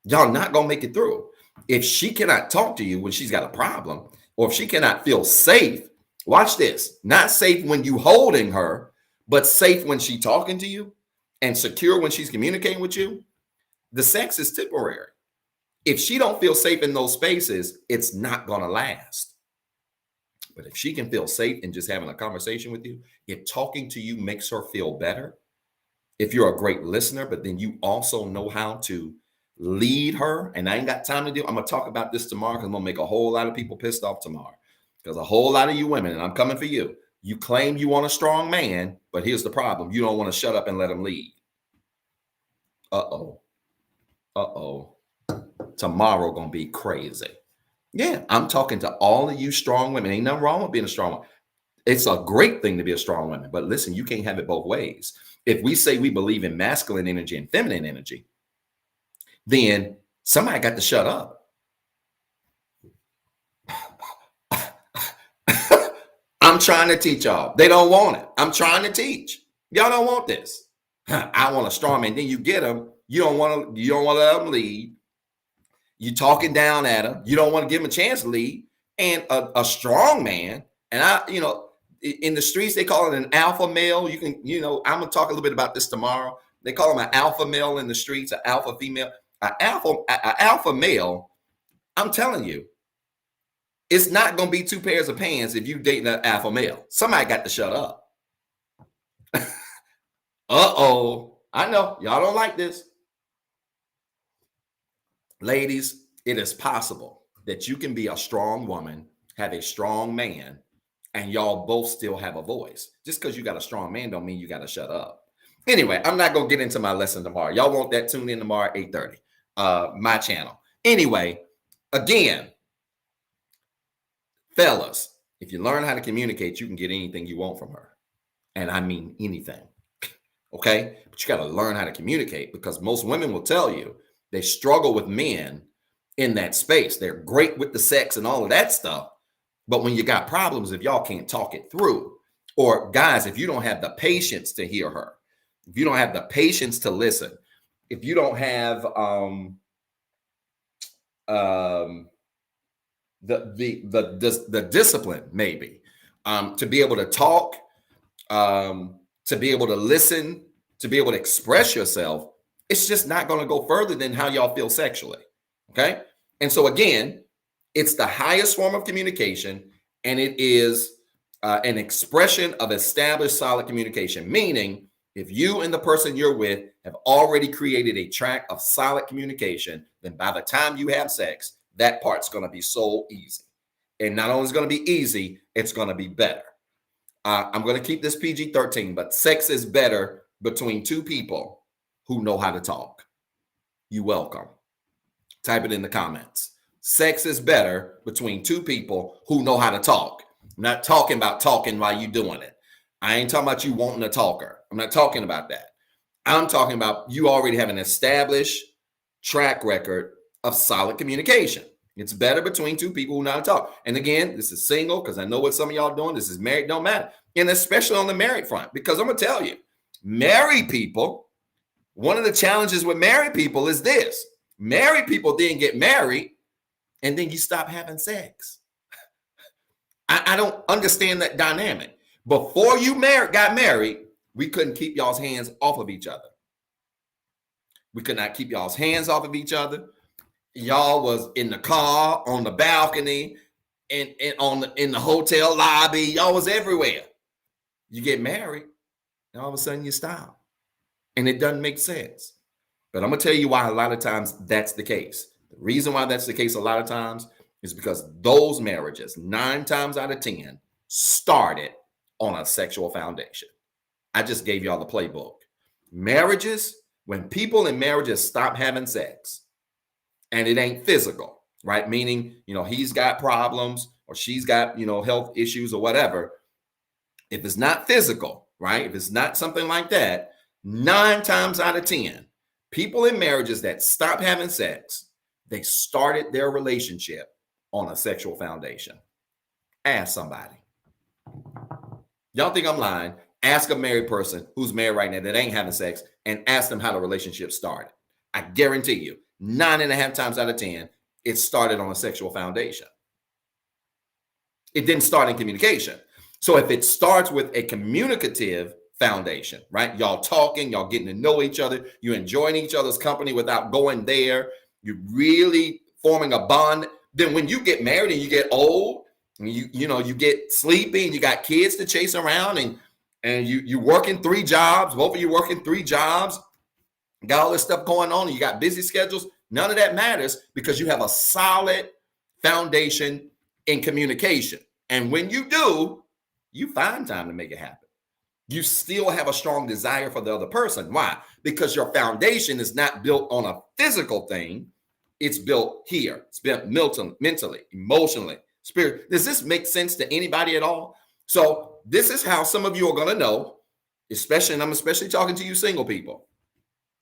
Y'all not gonna make it through. If she cannot talk to you when she's got a problem, or if she cannot feel safe, watch this. Not safe when you holding her, but safe when she's talking to you and secure when she's communicating with you. The sex is temporary. If she don't feel safe in those spaces, it's not gonna last. But if she can feel safe in just having a conversation with you, if talking to you makes her feel better, if you're a great listener, but then you also know how to lead her, and I ain't got time to do, I'm going to talk about this tomorrow because I'm going to make a whole lot of people pissed off tomorrow. Because a whole lot of you women, and I'm coming for you, you claim you want a strong man, but here's the problem. You don't want to shut up and let him lead. Uh-oh. Tomorrow going to be crazy. Yeah, I'm talking to all of you strong women. Ain't nothing wrong with being a strong woman. It's a great thing to be a strong woman. But listen, you can't have it both ways. If we say we believe in masculine energy and feminine energy, then somebody got to shut up. I'm trying to teach y'all. They don't want it. I'm trying to teach. Y'all don't want this. I want a strong man. Then you get them. You don't want to let them lead. You talking down at him. You don't want to give him a chance to lead. And a strong man, and in the streets, they call it an alpha male. I'm going to talk a little bit about this tomorrow. They call him an alpha male in the streets, an alpha female. An alpha male, I'm telling you, it's not going to be two pairs of pants if you dating an alpha male. Somebody got to shut up. Uh-oh. I know. Y'all don't like this. Ladies, it is possible that you can be a strong woman, have a strong man, and y'all both still have a voice. Just because you got a strong man don't mean you got to shut up. Anyway, I'm not going to get into my lesson tomorrow. Y'all want that? Tune in tomorrow at 8:30, my channel. Anyway, again, Fellas, if you learn how to communicate, you can get anything you want from her. And I mean anything. Okay? But you got to learn how to communicate, because most women will tell you they struggle with men in that space. They're great with the sex and all of that stuff. But when you got problems, if y'all can't talk it through, or guys, if you don't have the patience to hear her, if you don't have the patience to listen, if you don't have the discipline, maybe, to be able to talk, to be able to listen, to be able to express yourself, it's just not going to go further than how y'all feel sexually. Okay. And so again, it's the highest form of communication, and it is an expression of established solid communication, meaning if you and the person you're with have already created a track of solid communication, then by the time you have sex, that part's going to be so easy. And not only is it going to be easy, it's going to be better. I'm going to keep this PG-13, but sex is better between two people who know how to talk. You're welcome. Type it in the comments. Sex is better between two people who know how to talk. I'm not talking about talking while you're doing it. I ain't talking about you wanting a talker. I'm not talking about that. I'm talking about you already have an established track record of solid communication. It's better between two people who know how to talk. And again, this is single, because I know what some of y'all doing. This is married, don't matter. And especially on the married front, because I'm going to tell you, married people, one of the challenges with married people is this. Married people then get married, and then you stop having sex. I don't understand that dynamic. Before you got married, we couldn't keep y'all's hands off of each other. We could not keep y'all's hands off of each other. Y'all was in the car, on the balcony, and in the hotel lobby. Y'all was everywhere. You get married, and all of a sudden you stop. And it doesn't make sense. But I'm going to tell you why a lot of times that's the case. The reason why that's the case a lot of times is because those marriages, 9 times out of 10, started on a sexual foundation. I just gave y'all the playbook. Marriages, when people in marriages stop having sex, and it ain't physical, right? Meaning, he's got problems or she's got, health issues or whatever. If it's not physical, right? If it's not something like that, 9 times out of 10, people in marriages that stop having sex, they started their relationship on a sexual foundation. Ask somebody. Y'all think I'm lying? Ask a married person who's married right now that ain't having sex and ask them how the relationship started. I guarantee you, 9.5 times out of 10, it started on a sexual foundation. It didn't start in communication. So if it starts with a communicative foundation, right? Y'all talking, y'all getting to know each other, you're enjoying each other's company without going there, you're really forming a bond. Then when you get married and you get old, and you get sleepy and you got kids to chase around, and you working 3 jobs, both of you working 3 jobs, got all this stuff going on, and you got busy schedules. None of that matters because you have a solid foundation in communication. And when you do, you find time to make it happen. You still have a strong desire for the other person. Why? Because your foundation is not built on a physical thing. It's built here. It's built mentally, emotionally, spirit. Does this make sense to anybody at all? So this is how some of you are going to know, and I'm especially talking to you single people.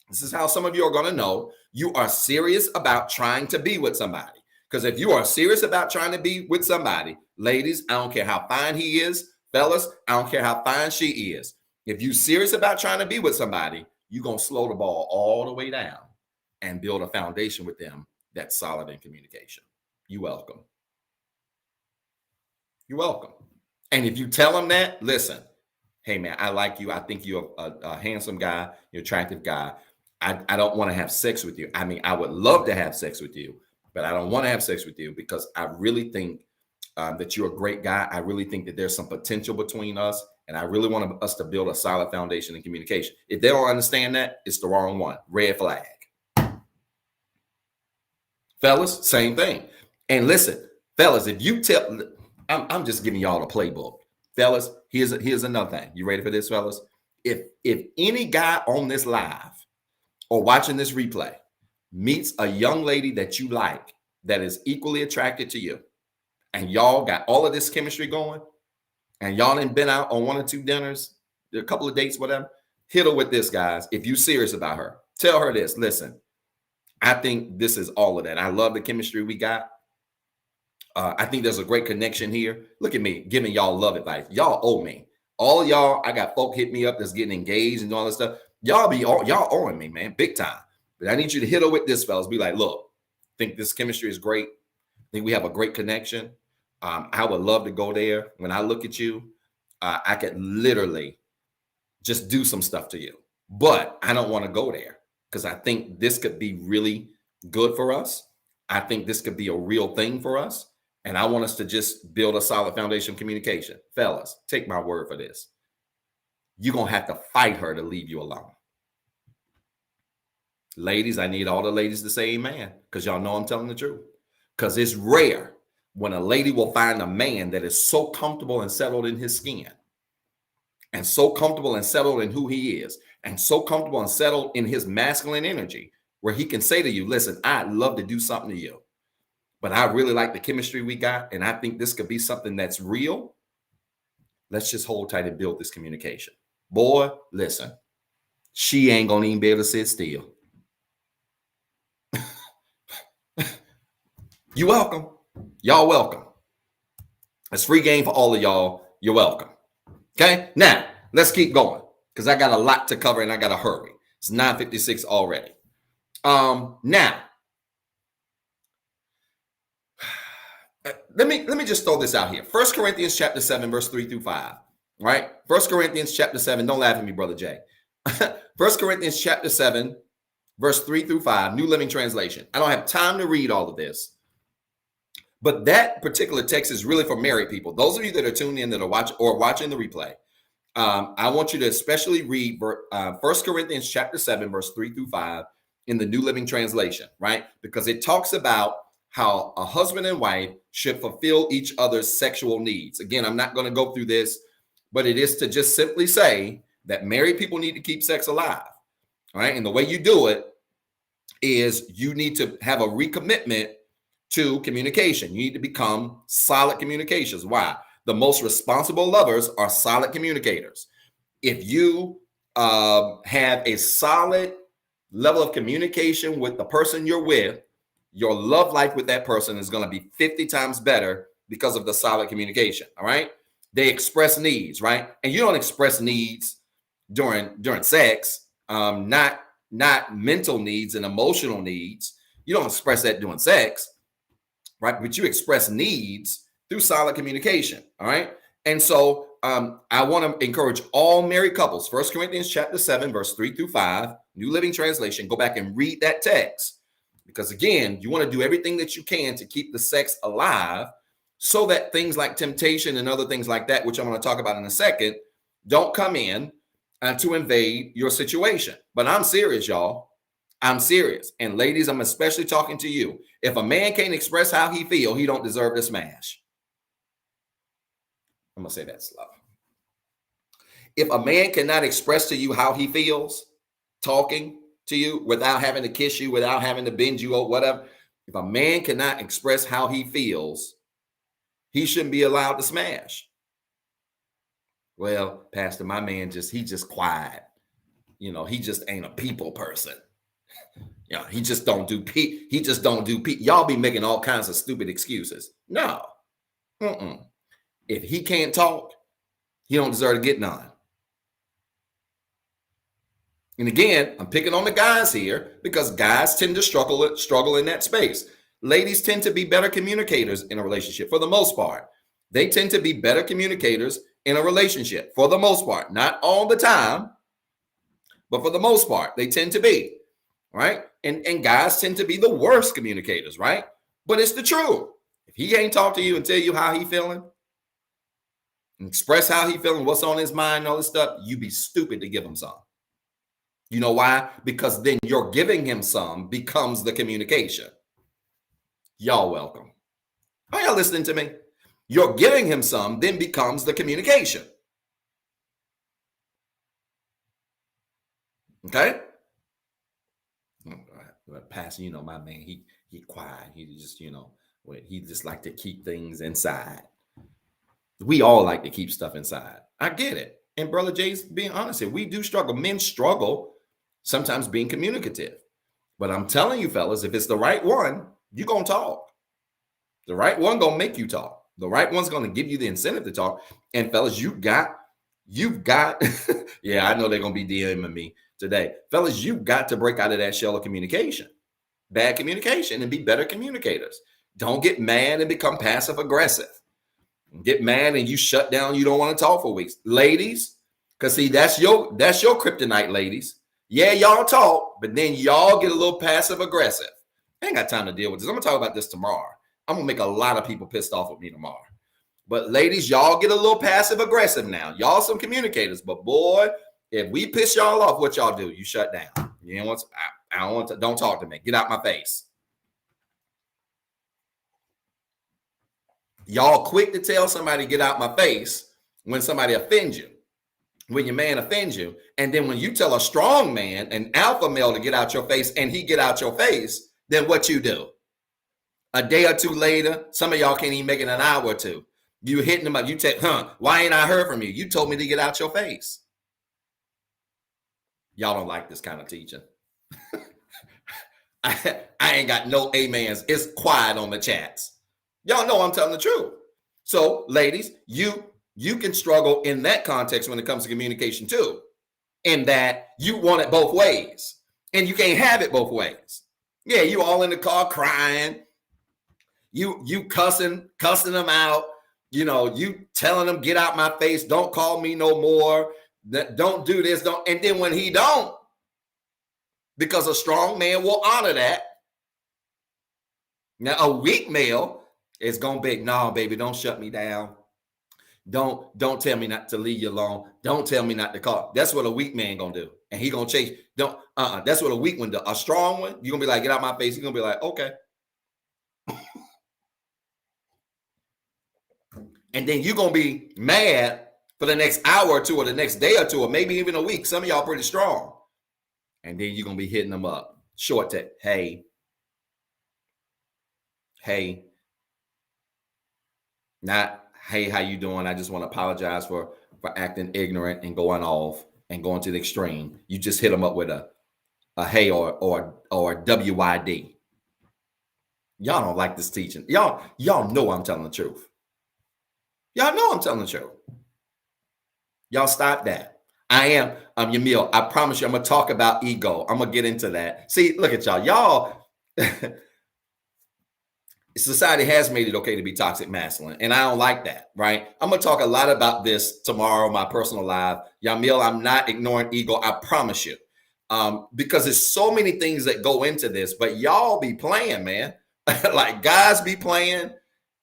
This is how some of you are going to know you are serious about trying to be with somebody. Because if you are serious about trying to be with somebody, ladies, I don't care how fine he is. Fellas, I don't care how fine she is. If you're serious about trying to be with somebody, you're going to slow the ball all the way down and build a foundation with them that's solid in communication. You're welcome. You're welcome. And if you tell them that, listen, hey, man, I like you. I think you're a handsome guy. You're an attractive guy. I don't want to have sex with you. I mean, I would love to have sex with you, but I don't want to have sex with you because I really think that you're a great guy. I really think that there's some potential between us, and I really want us to build a solid foundation in communication. If they don't understand that, it's the wrong one. Red flag. Fellas, same thing. And listen, fellas, if you tell, I'm just giving y'all the playbook. Fellas, here's another thing. You ready for this, fellas? If any guy on this live or watching this replay meets a young lady that you like that is equally attracted to you, and y'all got all of this chemistry going, and y'all ain't been out on 1 or 2 dinners, a couple of dates, whatever, hit her with this, guys. If you're serious about her, tell her this. Listen, I think this is all of that. I love the chemistry we got. I think there's a great connection here. Look at me giving y'all love advice. Y'all owe me. All y'all, I got folk hit me up that's getting engaged and all this stuff. Y'all owing me, man, big time. But I need you to hit her with this, fellas. Be like, look, think this chemistry is great. Think we have a great connection. I would love to go there. When I look at you, I could literally just do some stuff to you. But I don't want to go there because I think this could be really good for us. I think this could be a real thing for us. And I want us to just build a solid foundation of communication. Fellas, take my word for this. You're going to have to fight her to leave you alone. Ladies, I need all the ladies to say amen because y'all know I'm telling the truth. Because it's rare when a lady will find a man that is so comfortable and settled in his skin and so comfortable and settled in who he is and so comfortable and settled in his masculine energy where he can say to you, listen, I'd love to do something to you. But I really like the chemistry we got, and I think this could be something that's real. Let's just hold tight and build this communication. Boy, listen, she ain't going to even be able to sit still. You welcome. Y'all welcome. It's free game for all of y'all. You're welcome. Okay, now let's keep going because I got a lot to cover and I got to hurry. It's 9:56 already. Now, let me just throw this out here. 1 Corinthians chapter 7, verse 3 through 5. Right? 1 Corinthians chapter 7. Don't laugh at me, Brother Jay. 1 Corinthians chapter 7, verse 3 through 5, New Living Translation. I don't have time to read all of this, but that particular text is really for married people. Those of you that are tuned in that are watching the replay, I want you to especially read 1 Corinthians chapter 7, verse 3 through 5 in the New Living Translation, right? Because it talks about how a husband and wife should fulfill each other's sexual needs. Again, I'm not going to go through this, but it is to just simply say that married people need to keep sex alive, right? And the way you do it is you need to have a recommitment to communication. You need to become solid communicators. Why? The most responsible lovers are solid communicators. If you have a solid level of communication with the person you're with, your love life with that person is going to be 50 times better because of the solid communication. All right. They express needs, right? And you don't express needs during sex, not mental needs and emotional needs. You don't express that during sex, right? But you express needs through solid communication. All right. And so I want to encourage all married couples, 1 Corinthians chapter 7, verse 3 through 5, New Living Translation, go back and read that text. Because again, you want to do everything that you can to keep the sex alive so that things like temptation and other things like that, which I'm going to talk about in a second, don't come in to invade your situation. But I'm serious, y'all. I'm serious. And ladies, I'm especially talking to you. If a man can't express how he feels, he don't deserve to smash. I'm going to say that slow. If a man cannot express to you how he feels, talking to you without having to kiss you, without having to bend you or whatever, if a man cannot express how he feels, he shouldn't be allowed to smash. Well, Pastor, my man he just quiet. You know, he just ain't a people person. You know, he just don't do y'all be making all kinds of stupid excuses. No. If he can't talk, he don't deserve to get none. And again, I'm picking on the guys here because guys tend to struggle in that space. Ladies tend to be better communicators in a relationship for the most part. They tend to be better communicators in a relationship for the most part. Not all the time, but for the most part, they tend to be, right? And guys tend to be the worst communicators, right? But it's the truth. If he can't talk to you and tell you how he feeling, express how he feeling, what's on his mind, all this stuff, you be stupid to give him some. You know why? Because then you're giving him some becomes the communication. Y'all welcome. Are y'all listening to me? You're giving him some, then becomes the communication. Okay? Pastor, you know, my man, he quiet. He just, you know, Well, he just like to keep things inside. We all like to keep stuff inside. I get it. And Brother Jay's being honest here. We do struggle. Men struggle sometimes being communicative. But I'm telling you, fellas, if it's the right one, you're going to talk. The right one going to make you talk. The right one's going to give you the incentive to talk. And fellas, you've got, yeah, I know they're going to be DMing me today. Fellas, you've got to break out of that shell of communication, bad communication, and be better communicators. Don't get mad and become passive aggressive. Get mad and you shut down. You don't want to talk for weeks. Ladies, because see, that's your kryptonite, ladies. Yeah, y'all talk, but then y'all get a little passive aggressive. I ain't got time to deal with this. I'm going to talk about this tomorrow. I'm going to make a lot of people pissed off with me tomorrow. But ladies, y'all get a little passive aggressive now. Y'all some communicators, but boy, if we piss y'all off, what y'all do? You shut down. You know what? I don't want to, don't talk to me. Get out my face. Y'all quick to tell somebody get out my face when somebody offends you, when your man offends you. And then when you tell a strong man, an alpha male, to get out your face and he get out your face, then what you do? A day or two later, some of y'all can't even make it an hour or two. You hitting them up. You take, why ain't I heard from you? You told me to get out your face. Y'all don't like this kind of teaching. I ain't got no amens. It's quiet on the chats. Y'all know I'm telling the truth. So, ladies, you can struggle in that context when it comes to communication too, in that you want it both ways, and you can't have it both ways. Yeah, you all in the car crying, you cussing them out, you telling them get out my face, don't call me no more, don't do this, don't. And then when he don't, because a strong man will honor that. Now a weak male is gonna be, no, baby, don't shut me down. Don't tell me not to leave you alone. Don't tell me not to call. That's what a weak man gonna do. And he gonna chase. That's what a weak one does. A strong one, you're gonna be like, get out my face. He's gonna be like, okay. And then you're gonna be mad for the next hour or two, or the next day or two, or maybe even a week. Some of y'all pretty strong. And then you're gonna be hitting them up. Short text. Hey. Not, hey, how you doing? I just want to apologize for acting ignorant and going off and going to the extreme. You just hit them up with a hey or WYD. Y'all don't like this teaching. Y'all know I'm telling the truth. Y'all know I'm telling the truth. Y'all stop that. I am Yamil. I promise you, I'm gonna talk about ego. I'm gonna get into that. See, look at y'all. Y'all. Society has made it okay to be toxic masculine, and I don't like that, right? I'm going to talk a lot about this tomorrow, my personal live. Yamil, I'm not ignoring ego, I promise you, because there's so many things that go into this, but y'all be playing, man. Like guys be playing,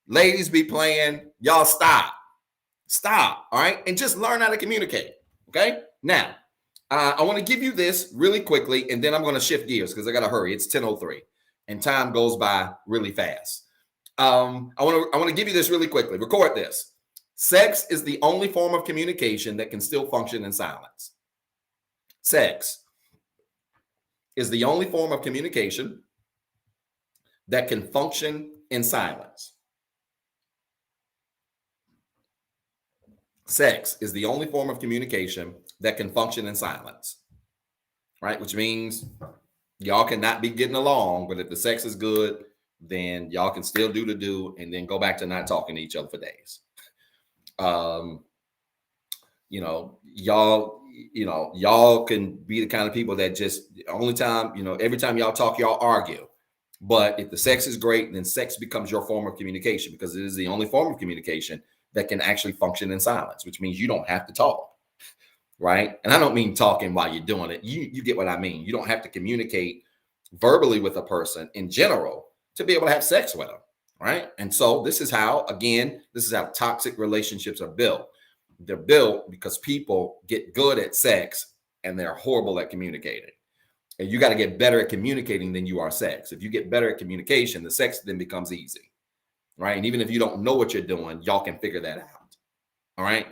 ladies be playing. Y'all stop, all right? And just learn how to communicate, okay? Now, I want to give you this really quickly, and then I'm going to shift gears because I got to hurry. It's 10:03, and time goes by really fast. I want to give you this really quickly. Record this. Sex is the only form of communication that can still function in silence. Sex is the only form of communication that can function in silence. Sex is the only form of communication that can function in silence, right? Which means y'all cannot be getting along, but if the sex is good, then y'all can still do the do and then go back to not talking to each other for days. Y'all can be the kind of people that just the only time, every time y'all talk, y'all argue. But if the sex is great, then sex becomes your form of communication because it is the only form of communication that can actually function in silence, which means you don't have to talk, right? And I don't mean talking while you're doing it. You get what I mean. You don't have to communicate verbally with a person in general to be able to have sex with them, right? And so this is how toxic relationships are built. They're built because people get good at sex and they're horrible at communicating. And you got to get better at communicating than you are sex. If you get better at communication, the sex then becomes easy, right? And even if you don't know what you're doing, y'all can figure that out, all right?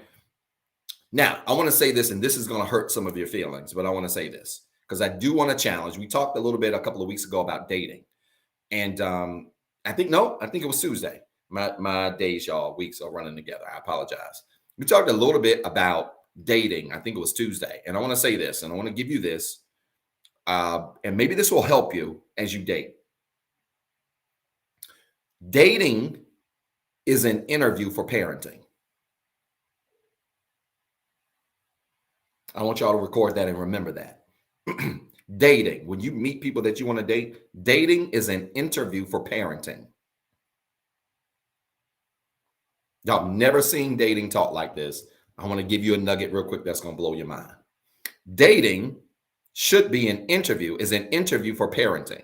Now, I want to say this, and this is going to hurt some of your feelings, but I want to say this because I do want to challenge. We talked a little bit a couple of weeks ago about dating. And I think it was Tuesday. My days, y'all, weeks are running together. I apologize. We talked a little bit about dating. I think it was Tuesday. And I want to say this, and I want to give you this, and maybe this will help you as you date. Dating is an interview for parenting. I want y'all to record that and remember that. Dating, when you meet people that you want to date, dating is an interview for parenting. Y'all never seen dating taught like this. I want to give you a nugget real quick that's going to blow your mind. Dating should be an interview for parenting,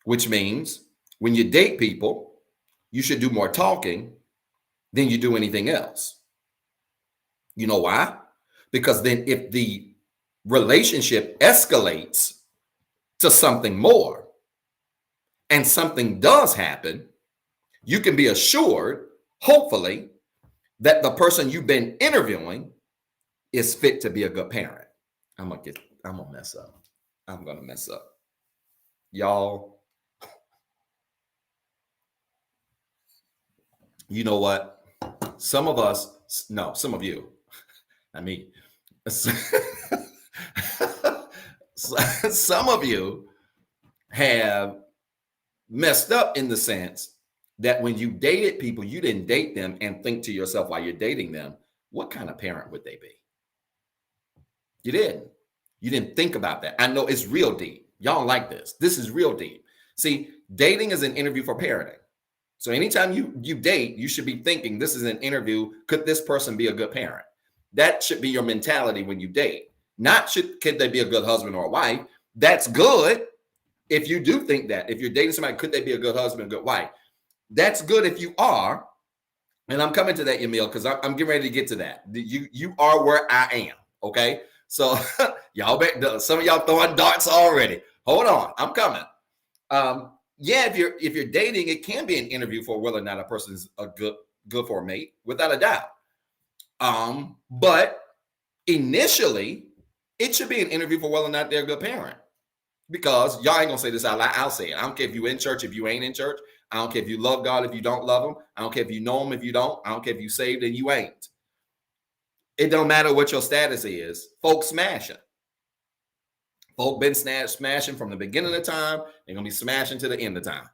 which means when you date people, you should do more talking than you do anything else. You know why? Because then if the relationship escalates to something more and something does happen, you can be assured, hopefully, that the person you've been interviewing is fit to be a good parent. I'm gonna mess up. I'm gonna mess up. Y'all, you know what? Some of you, I mean, some of you have messed up in the sense that when you dated people, you didn't date them and think to yourself while you're dating them, what kind of parent would they be? You didn't. You didn't think about that. I know it's real deep. Y'all don't like this. This is real deep. See, dating is an interview for parenting. So anytime you date, you should be thinking this is an interview. Could this person be a good parent? That should be your mentality when you date. Not could they be a good husband or a wife? That's good if you do think that. If you're dating somebody, could they be a good husband, a good wife? That's good if you are. And I'm coming to that, Emil, because I'm getting ready to get to that. You are where I am. Okay. So y'all some of y'all throwing darts already. Hold on. I'm coming. Yeah, if you're dating, it can be an interview for whether or not a person is a good for a mate, without a doubt. But initially, it should be an interview for whether or not they're a good parent. Because y'all ain't gonna say this out loud. I'll say it. I don't care if you're in church, if you ain't in church. I don't care if you love God, if you don't love him. I don't care if you know him, if you don't. I don't care if you saved and you ain't. It don't matter what your status is. Folks smashing. Folk been smashing from the beginning of time. They're going to be smashing to the end of time.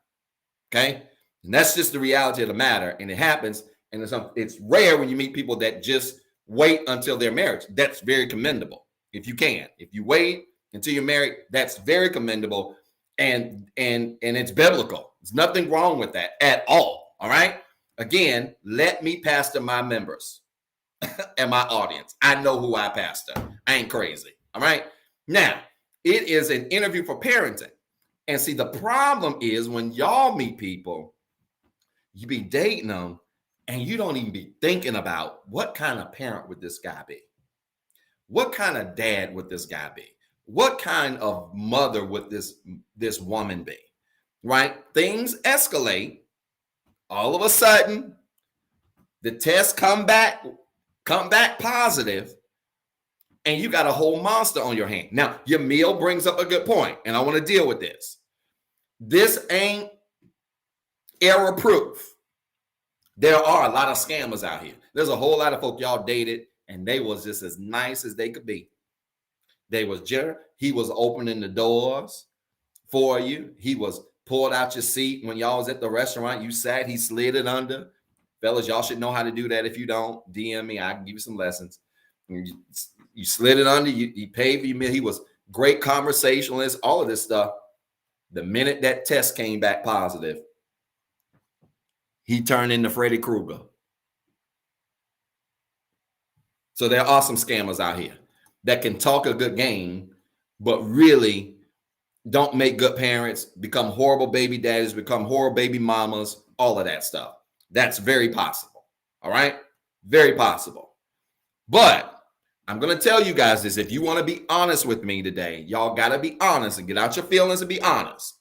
Okay? And that's just the reality of the matter. And it happens. And it's rare when you meet people that just wait until they're married. That's very commendable. If you can. If you wait until you're married, that's very commendable. And it's biblical. There's nothing wrong with that at all. All right? Again, let me pastor my members and my audience. I know who I pastor. I ain't crazy. All right? Now, it is an interview for parenting. And see, the problem is when y'all meet people, you be dating them and you don't even be thinking about what kind of parent would this guy be? What kind of dad would this guy be? What kind of mother would this woman be? Right? Things escalate. All of a sudden, the tests come back positive. And you got a whole monster on your hand. Now, Yamil brings up a good point, and I want to deal with this. This ain't error-proof. There are a lot of scammers out here. There's a whole lot of folk y'all dated, and they was just as nice as they could be. He was opening the doors for you. He was pulled out your seat when y'all was at the restaurant. You sat, he slid it under. Fellas, y'all should know how to do that. If you don't, DM me. I can give you some lessons. You slid it under, you paid for your meal. He was great conversationalist, all of this stuff. The minute that test came back positive, he turned into Freddy Krueger. So there are some scammers out here that can talk a good game, but really don't make good parents, become horrible baby daddies, become horrible baby mamas, all of that stuff. That's very possible. All right? Very possible. But I'm going to tell you guys this. If you want to be honest with me today, y'all got to be honest and get out your feelings and be honest.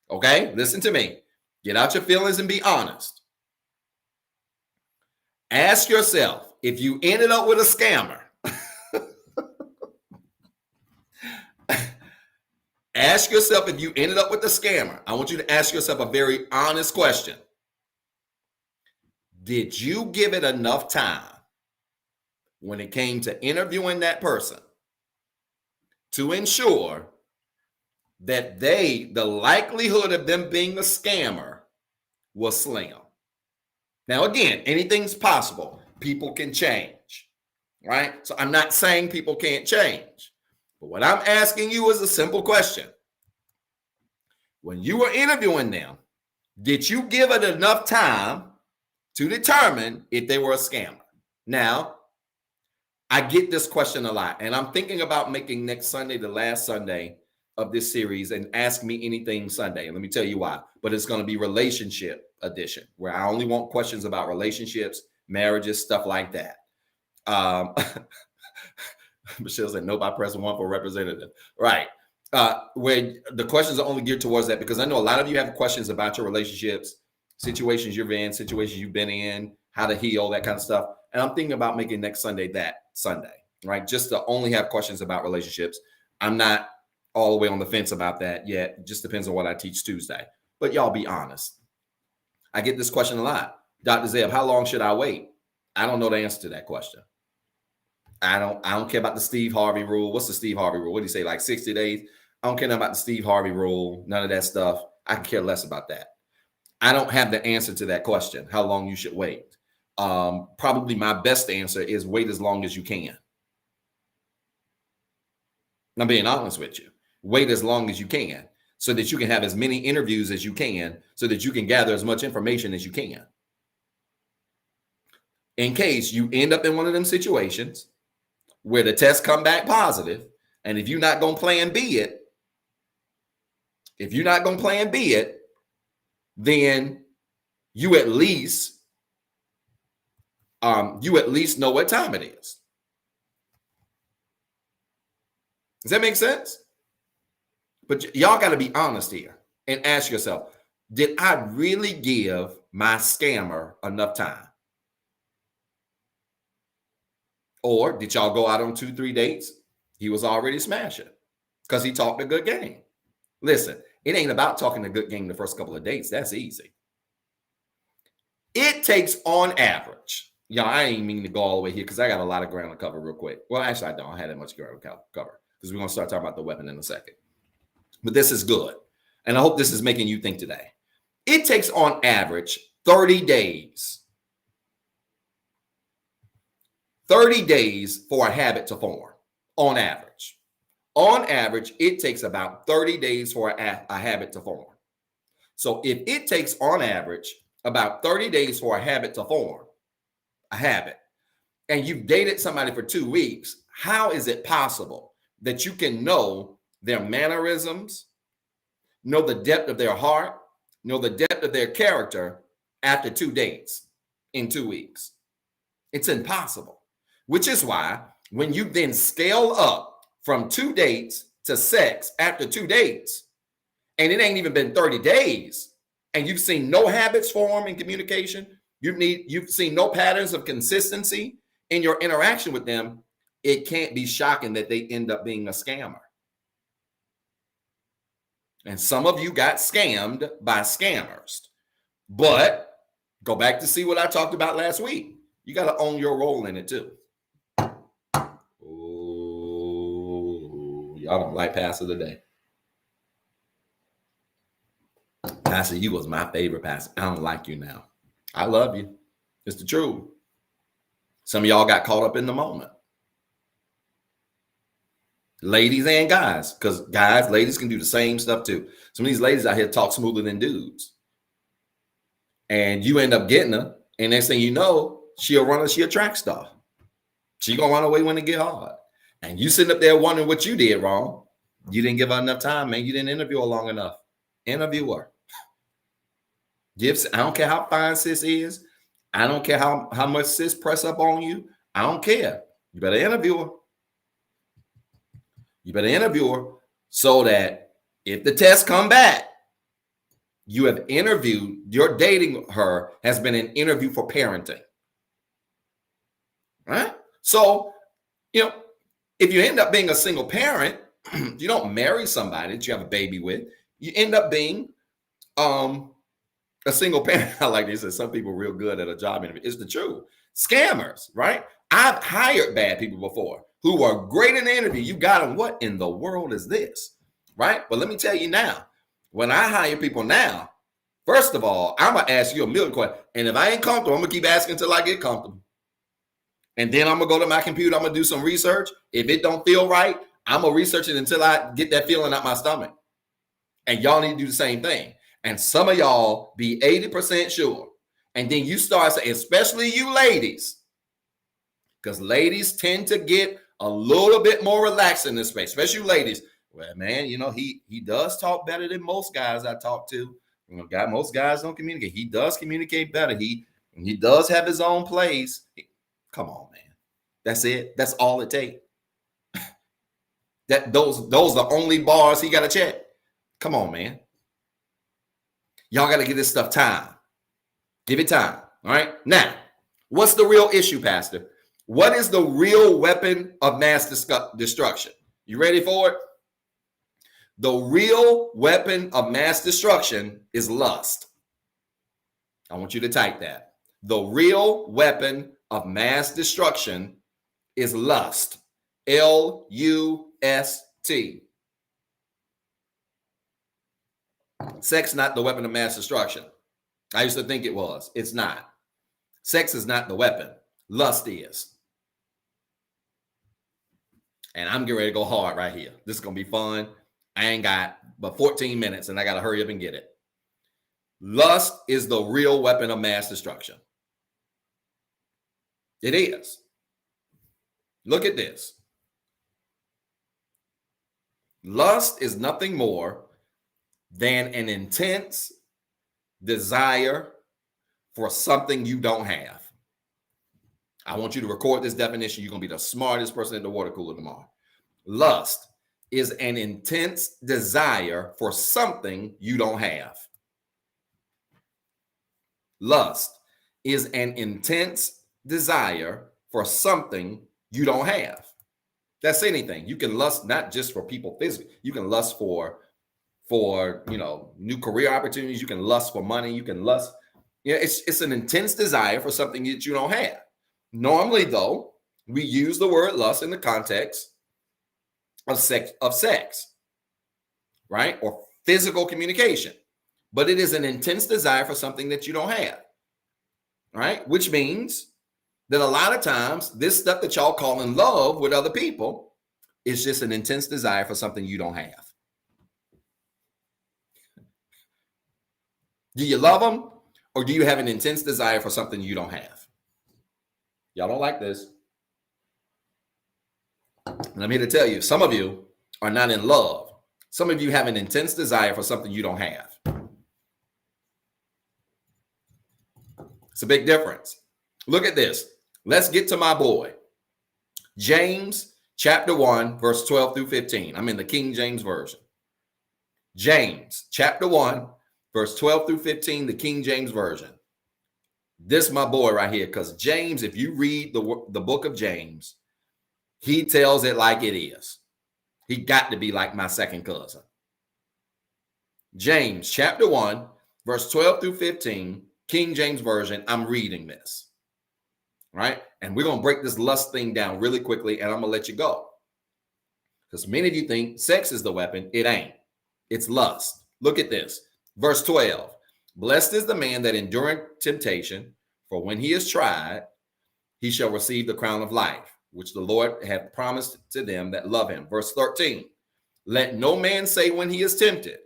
Okay? Listen to me. Get out your feelings and be honest. Ask yourself, if you ended up with a scammer, ask yourself, if you ended up with a scammer, I want you to ask yourself a very honest question. Did you give it enough time when it came to interviewing that person to ensure that the likelihood of them being a scammer was slim? Now, again, anything's possible. People can change, right? So I'm not saying people can't change. But what I'm asking you is a simple question. When you were interviewing them, did you give it enough time to determine if they were a scammer? Now, I get this question a lot, and I'm thinking about making next Sunday the last Sunday of this series and Ask Me Anything Sunday. And let me tell you why. But it's going to be relationship edition, where I only want questions about relationships, marriages, stuff like that. Michelle said, no, by pressing 1 for representative. Right. Where the questions are only geared towards that, because I know a lot of you have questions about your relationships, situations you're in, situations you've been in, how to heal, that kind of stuff. And I'm thinking about making next Sunday that Sunday, right? Just to only have questions about relationships. I'm not all the way on the fence about that yet. It just depends on what I teach Tuesday. But y'all be honest. I get this question a lot. Dr. Zeb, how long should I wait? I don't know the answer to that question. I don't care about the Steve Harvey rule. What's the Steve Harvey rule? What do you say, like 60 days? I don't care about the Steve Harvey rule, none of that stuff. I can care less about that. I don't have the answer to that question, how long you should wait. Probably my best answer is wait as long as you can. I'm being honest with you. Wait as long as you can so that you can have as many interviews as you can, so that you can gather as much information as you can. In case you end up in one of them situations where the tests come back positive, and if you're not going to plan B it, then you at least know what time it is. Does that make sense? But y'all got to be honest here and ask yourself, did I really give my scammer enough time? Or did y'all go out on 2-3 dates? He was already smashing because he talked a good game. Listen, it ain't about talking a good game the first couple of dates. That's easy. It takes on average. Y'all, I ain't mean to go all the way here because I got a lot of ground to cover real quick. Well, actually, I don't have that much ground to cover because we're going to start talking about the weapon in a second. But this is good. And I hope this is making you think today. It takes on average 30 days. 30 days for a habit to form on average. On average, it takes about 30 days for a habit to form. So if it takes on average about 30 days for a habit to form, a habit, and you've dated somebody for 2 weeks, how is it possible that you can know their mannerisms, know the depth of their heart, know the depth of their character after 2 dates in 2 weeks? It's impossible. Which is why when you then scale up from 2 dates to sex after 2 dates, and it ain't even been 30 days, and you've seen no habits form in communication, you've seen no patterns of consistency in your interaction with them, it can't be shocking that they end up being a scammer. And some of you got scammed by scammers. But go back to see what I talked about last week. You got to own your role in it too. Oh, y'all don't like Pastor today. Pastor, you was my favorite pastor. I don't like you now. I love you. It's the truth. Some of y'all got caught up in the moment. Ladies and guys, because ladies can do the same stuff too. Some of these ladies out here talk smoother than dudes. And you end up getting her, and next thing you know, she a track star. She gonna run away when it get hard. And you sitting up there wondering what you did wrong. You didn't give her enough time, man. You didn't interview her long enough. Interview her. I don't care how fine sis is. I don't care how much sis press up on you. I don't care. You better interview her. You better interview her so that if the tests come back, you have interviewed, your dating her has been an interview for parenting. Right? So, if you end up being a single parent You don't marry somebody that you have a baby with. You end up being a single parent. I like this. Some people are real good at a job interview. It's the truth. Scammers, right? I've hired bad people before who are great in the interview. You got them. What in the world is this? Right? But let me tell you now, when I hire people now, first of all, I'm going to ask you a million questions. And if I ain't comfortable, I'm going to keep asking until I get comfortable. And then I'm going to go to my computer. I'm going to do some research. If it don't feel right, I'm going to research it until I get that feeling out my stomach. And y'all need to do the same thing. And some of y'all be 80% sure. And then you start saying, especially you ladies, because ladies tend to get a little bit more relaxed in this space, especially you ladies. Well, man, you know, he does talk better than most guys I talk to. You know, most guys don't communicate. He does communicate better. He does have his own plays. Come on, man. That's it. That's all it takes. Those are the only bars he got to check. Come on, man. Y'all got to give this stuff time. Give it time. All right. Now, what's the real issue, Pastor? What is the real weapon of mass destruction? You ready for it? The real weapon of mass destruction is lust. I want you to type that. The real weapon of mass destruction is lust. L-U-S-T. Sex not the weapon of mass destruction. I used to think it was. It's not. Sex is not the weapon. Lust is. And I'm getting ready to go hard right here. This is going to be fun. I ain't got but 14 minutes and I got to hurry up and get it. Lust is the real weapon of mass destruction. It is. Look at this. Lust is nothing more than an intense desire for something you don't have. I want you to record this definition. You're going to be the smartest person at the water cooler tomorrow. Lust is an intense desire for something you don't have. Lust is an intense desire for something you don't have. That's anything. You can lust not just for people physically. You can lust for new career opportunities. You can lust for money. You can lust. It's an intense desire for something that you don't have. Normally, though, we use the word lust in the context of sex, right? Or physical communication. But it is an intense desire for something that you don't have, right? Which means that a lot of times this stuff that y'all call in love with other people is just an intense desire for something you don't have. Do you love them or do you have an intense desire for something you don't have? Y'all don't like this. And I'm here to tell you, some of you are not in love. Some of you have an intense desire for something you don't have. It's a big difference. Look at this. Let's get to my boy. James chapter 1, verse 12 through 15. I'm in the King James Version. James chapter 1, verse 12 through 15, the King James Version. This my boy right here, because James, if you read the book of James, he tells it like it is. He got to be like my second cousin. James chapter 1, verse 12 through 15, King James Version. I'm reading this. Right? And we're going to break this lust thing down really quickly, and I'm going to let you go. Because many of you think sex is the weapon. It ain't. It's lust. Look at this. Verse 12. Blessed is the man that endureth temptation, for when he is tried, he shall receive the crown of life, which the Lord hath promised to them that love him. Verse 13. Let no man say when he is tempted,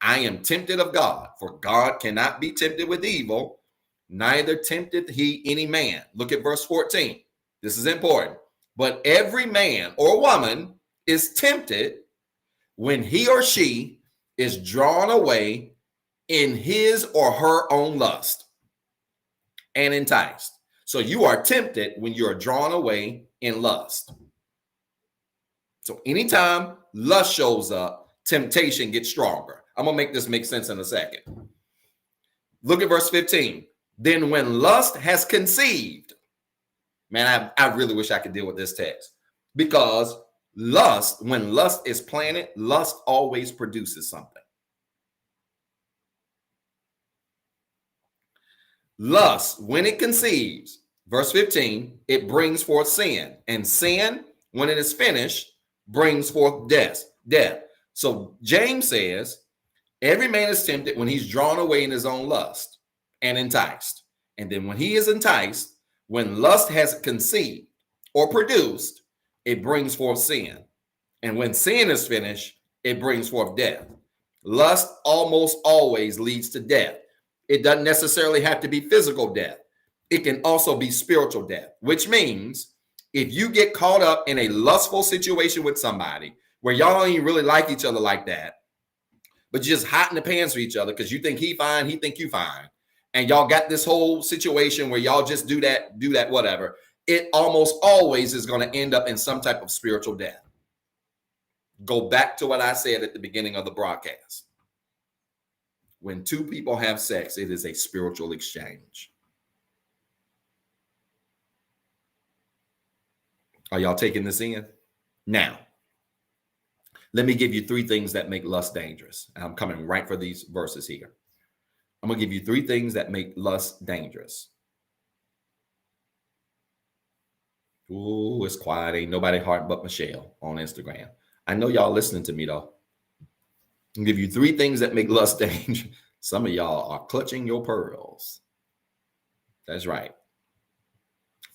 I am tempted of God, for God cannot be tempted with evil, neither tempteth he any man. Look at verse 14. This is important. But every man or woman is tempted when he or she is drawn away in his or her own lust and enticed. So you are tempted when you're drawn away in lust. So anytime lust shows up, temptation gets stronger. I'm going to make this make sense in a second. Look at verse 15. Then when lust has conceived, man, I really wish I could deal with this text, because Lust, when lust is planted, lust always produces something. Lust, when it conceives, verse 15, it brings forth sin. And sin, when it is finished, brings forth death. So James says, every man is tempted when he's drawn away in his own lust and enticed. And then when he is enticed, when lust has conceived or produced, it brings forth sin. And when sin is finished, it brings forth death. Lust almost always leads to death. It doesn't necessarily have to be physical death. It can also be spiritual death, which means if you get caught up in a lustful situation with somebody where y'all don't even really like each other like that, but you're just hot in the pants for each other because you think he fine, he think you fine, and y'all got this whole situation where y'all just do that, whatever, it almost always is going to end up in some type of spiritual death. Go back to what I said at the beginning of the broadcast. When two people have sex, it is a spiritual exchange. Are y'all taking this in? Now, let me give you 3 things that make lust dangerous. I'm coming right for these verses here. I'm going to give you 3 things that make lust dangerous. Ooh, it's quiet. Ain't nobody heart but Michelle on Instagram. I know y'all listening to me, though. I'll give you 3 things that make lust dangerous. Some of y'all are clutching your pearls. That's right.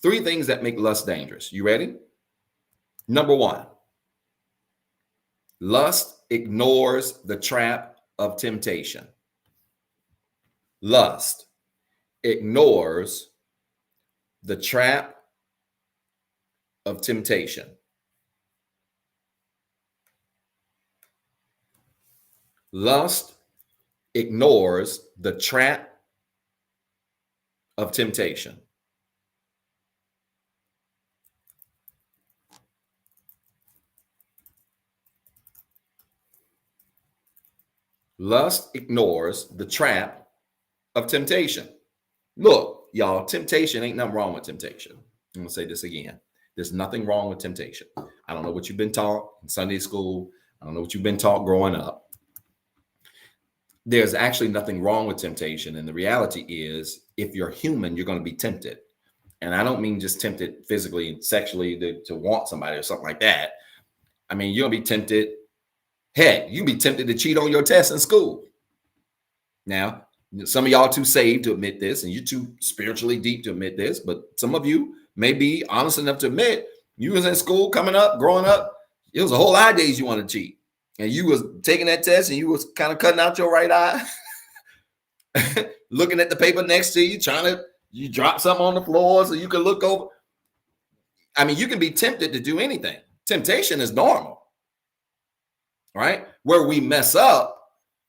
3 things that make lust dangerous. You ready? Number 1, lust ignores the trap of temptation. Lust ignores the trap of temptation. Lust ignores the trap of temptation. Lust ignores the trap of temptation. Look, y'all, temptation ain't nothing wrong with temptation. I'm going to say this again. There's nothing wrong with temptation. I don't know what you've been taught in Sunday school. I don't know what you've been taught growing up. There's actually nothing wrong with temptation. And the reality is, if you're human, you're going to be tempted. And I don't mean just tempted physically and sexually to want somebody or something like that. I mean, you're going to be tempted. Heck, you can be tempted to cheat on your test in school. Now, some of y'all too saved to admit this, and you're too spiritually deep to admit this, but some of you may be honest enough to admit you was in school coming up, growing up. It was a whole lot of days you want to cheat. And you was taking that test and you was kind of cutting out your right eye, looking at the paper next to you, you drop something on the floor so you can look over. I mean, you can be tempted to do anything. Temptation is normal, right? Where we mess up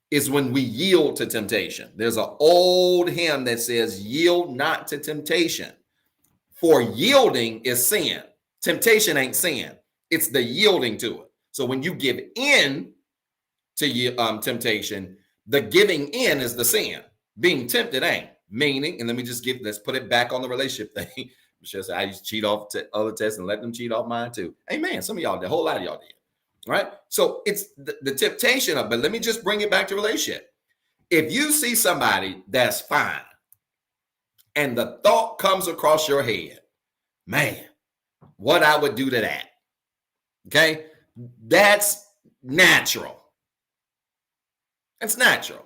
is when we yield to temptation. There's an old hymn that says, yield not to temptation, for yielding is sin. Temptation ain't sin. It's the yielding to it. So when you give in to temptation, the giving in is the sin. Being tempted ain't. Meaning, and let's put it back on the relationship thing. Michelle said, I used to cheat off other tests and let them cheat off mine too. Amen. Some of y'all did. A whole lot of y'all did. Right? So it's the temptation of, but let me just bring it back to relationship. If you see somebody that's fine and the thought comes across your head, man, what I would do to that. Okay? That's natural. It's natural.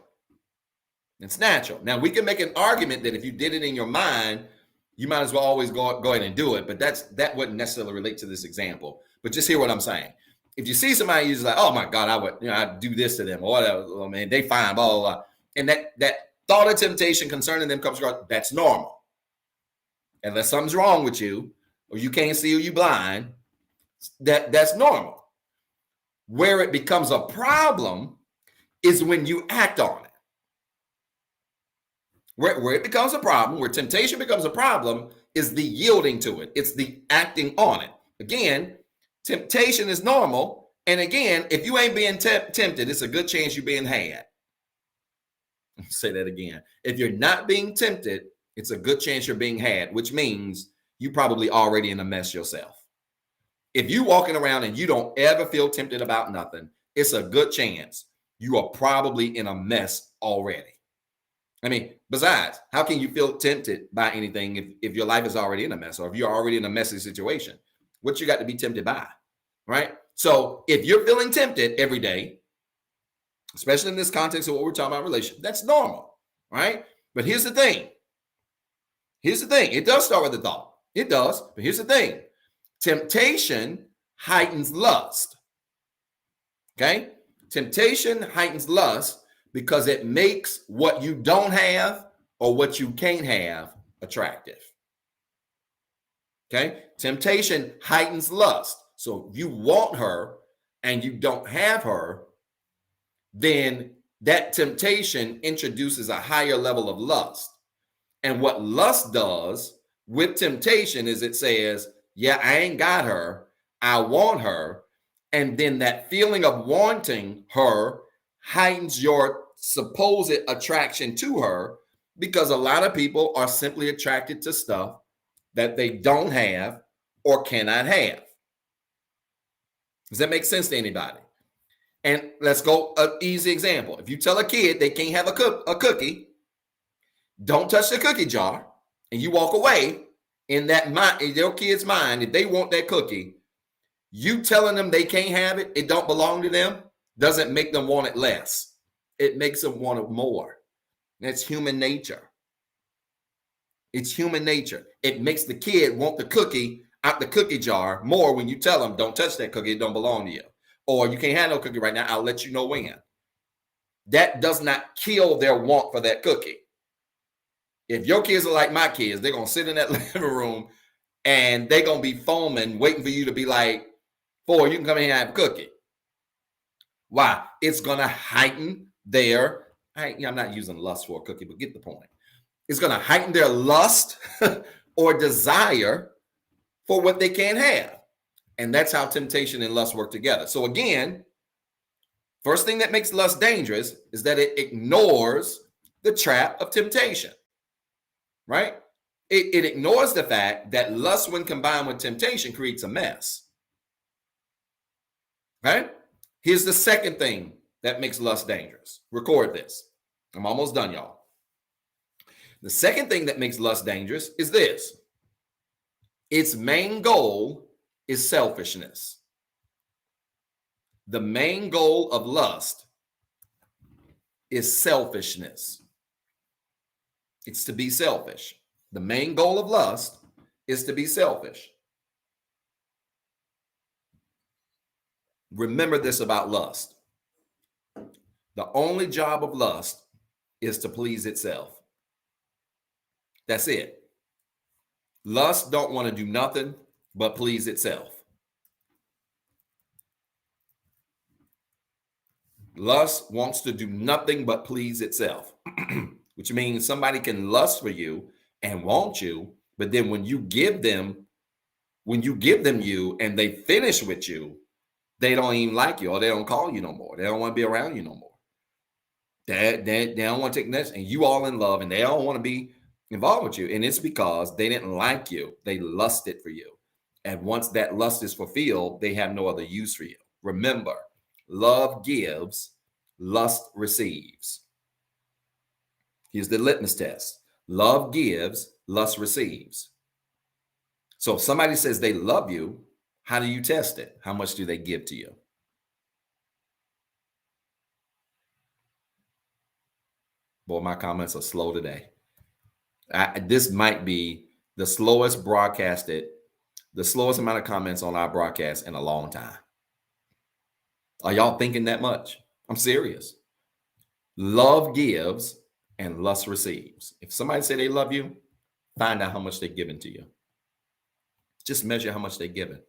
It's natural. Now, we can make an argument that if you did it in your mind, you might as well always go ahead and do it. But that wouldn't necessarily relate to this example. But just hear what I'm saying. If you see somebody, you're just like, oh my God, I'd do this to them or whatever. Oh, man, they fine, blah, blah, blah. And that thought of temptation concerning them comes across, that's normal. Unless something's wrong with you or you can't see or you blind, that's normal. Where it becomes a problem is when you act on it. Where it becomes a problem, where temptation becomes a problem, is the yielding to it. It's the acting on it. Again, temptation is normal. And again, if you ain't being tempted, it's a good chance you're being had. I'll say that again. If you're not being tempted, it's a good chance you're being had, which means you probably already in a mess yourself. If you walking around and you don't ever feel tempted about nothing, it's a good chance you are probably in a mess already. I mean, besides, how can you feel tempted by anything if your life is already in a mess, or if you're already in a messy situation? What you got to be tempted by, right? So if you're feeling tempted every day, especially in this context of what we're talking about, relation, that's normal, right? But here's the thing. It does start with a thought. It does. But here's the thing. Temptation heightens lust. Okay? Temptation heightens lust because it makes what you don't have or what you can't have attractive. Okay? Temptation heightens lust. So if you want her and you don't have her, then that temptation introduces a higher level of lust. And what lust does with temptation is it says, yeah, I ain't got her. I want her. And then that feeling of wanting her heightens your supposed attraction to her, because a lot of people are simply attracted to stuff that they don't have or cannot have. Does that make sense to anybody? And let's go an easy example. If you tell a kid they can't have a cookie, don't touch the cookie jar, and you walk away, in your kid's mind, if they want that cookie, you telling them they can't have it, it don't belong to them, doesn't make them want it less. It makes them want it more. That's human nature. It's human nature. It makes the kid want the cookie out the cookie jar more when you tell them, don't touch that cookie, it don't belong to you. Or you can't have no cookie right now, I'll let you know when. That does not kill their want for that cookie. If your kids are like my kids, they're going to sit in that living room and they're going to be foaming, waiting for you to be like, "Fore, you can come in here and have a cookie." Why? It's going to heighten their, I'm not using lust for a cookie, but get the point. It's going to heighten their lust or desire for what they can't have. And that's how temptation and lust work together. So again, first thing that makes lust dangerous is that it ignores the trap of temptation, right? It ignores the fact that lust, when combined with temptation, creates a mess. Right? Here's the second thing that makes lust dangerous. Record this. I'm almost done, y'all. The second thing that makes lust dangerous is this. Its main goal is selfishness. The main goal of lust is selfishness. It's to be selfish. The main goal of lust is to be selfish. Remember this about lust. The only job of lust is to please itself. That's it. Lust don't want to do nothing but please itself. Lust wants to do nothing but please itself, which means somebody can lust for you and want you, but then when you give them you and they finish with you, they don't even like you, or they don't call you no more. They don't want to be around you no more. They don't want to take next, and you all in love, and they don't want to be involved with you. And it's because they didn't like you. They lusted for you. And once that lust is fulfilled, they have no other use for you. Remember, love gives, lust receives. Here's the litmus test. Love gives, lust receives. So if somebody says they love you, how do you test it? How much do they give to you? Boy, my comments are slow today. This might be the slowest amount of comments on our broadcast in a long time. Are y'all thinking that much? I'm serious. Love gives and lust receives. If somebody say they love you, find out how much they're giving to you. Just measure how much they're giving.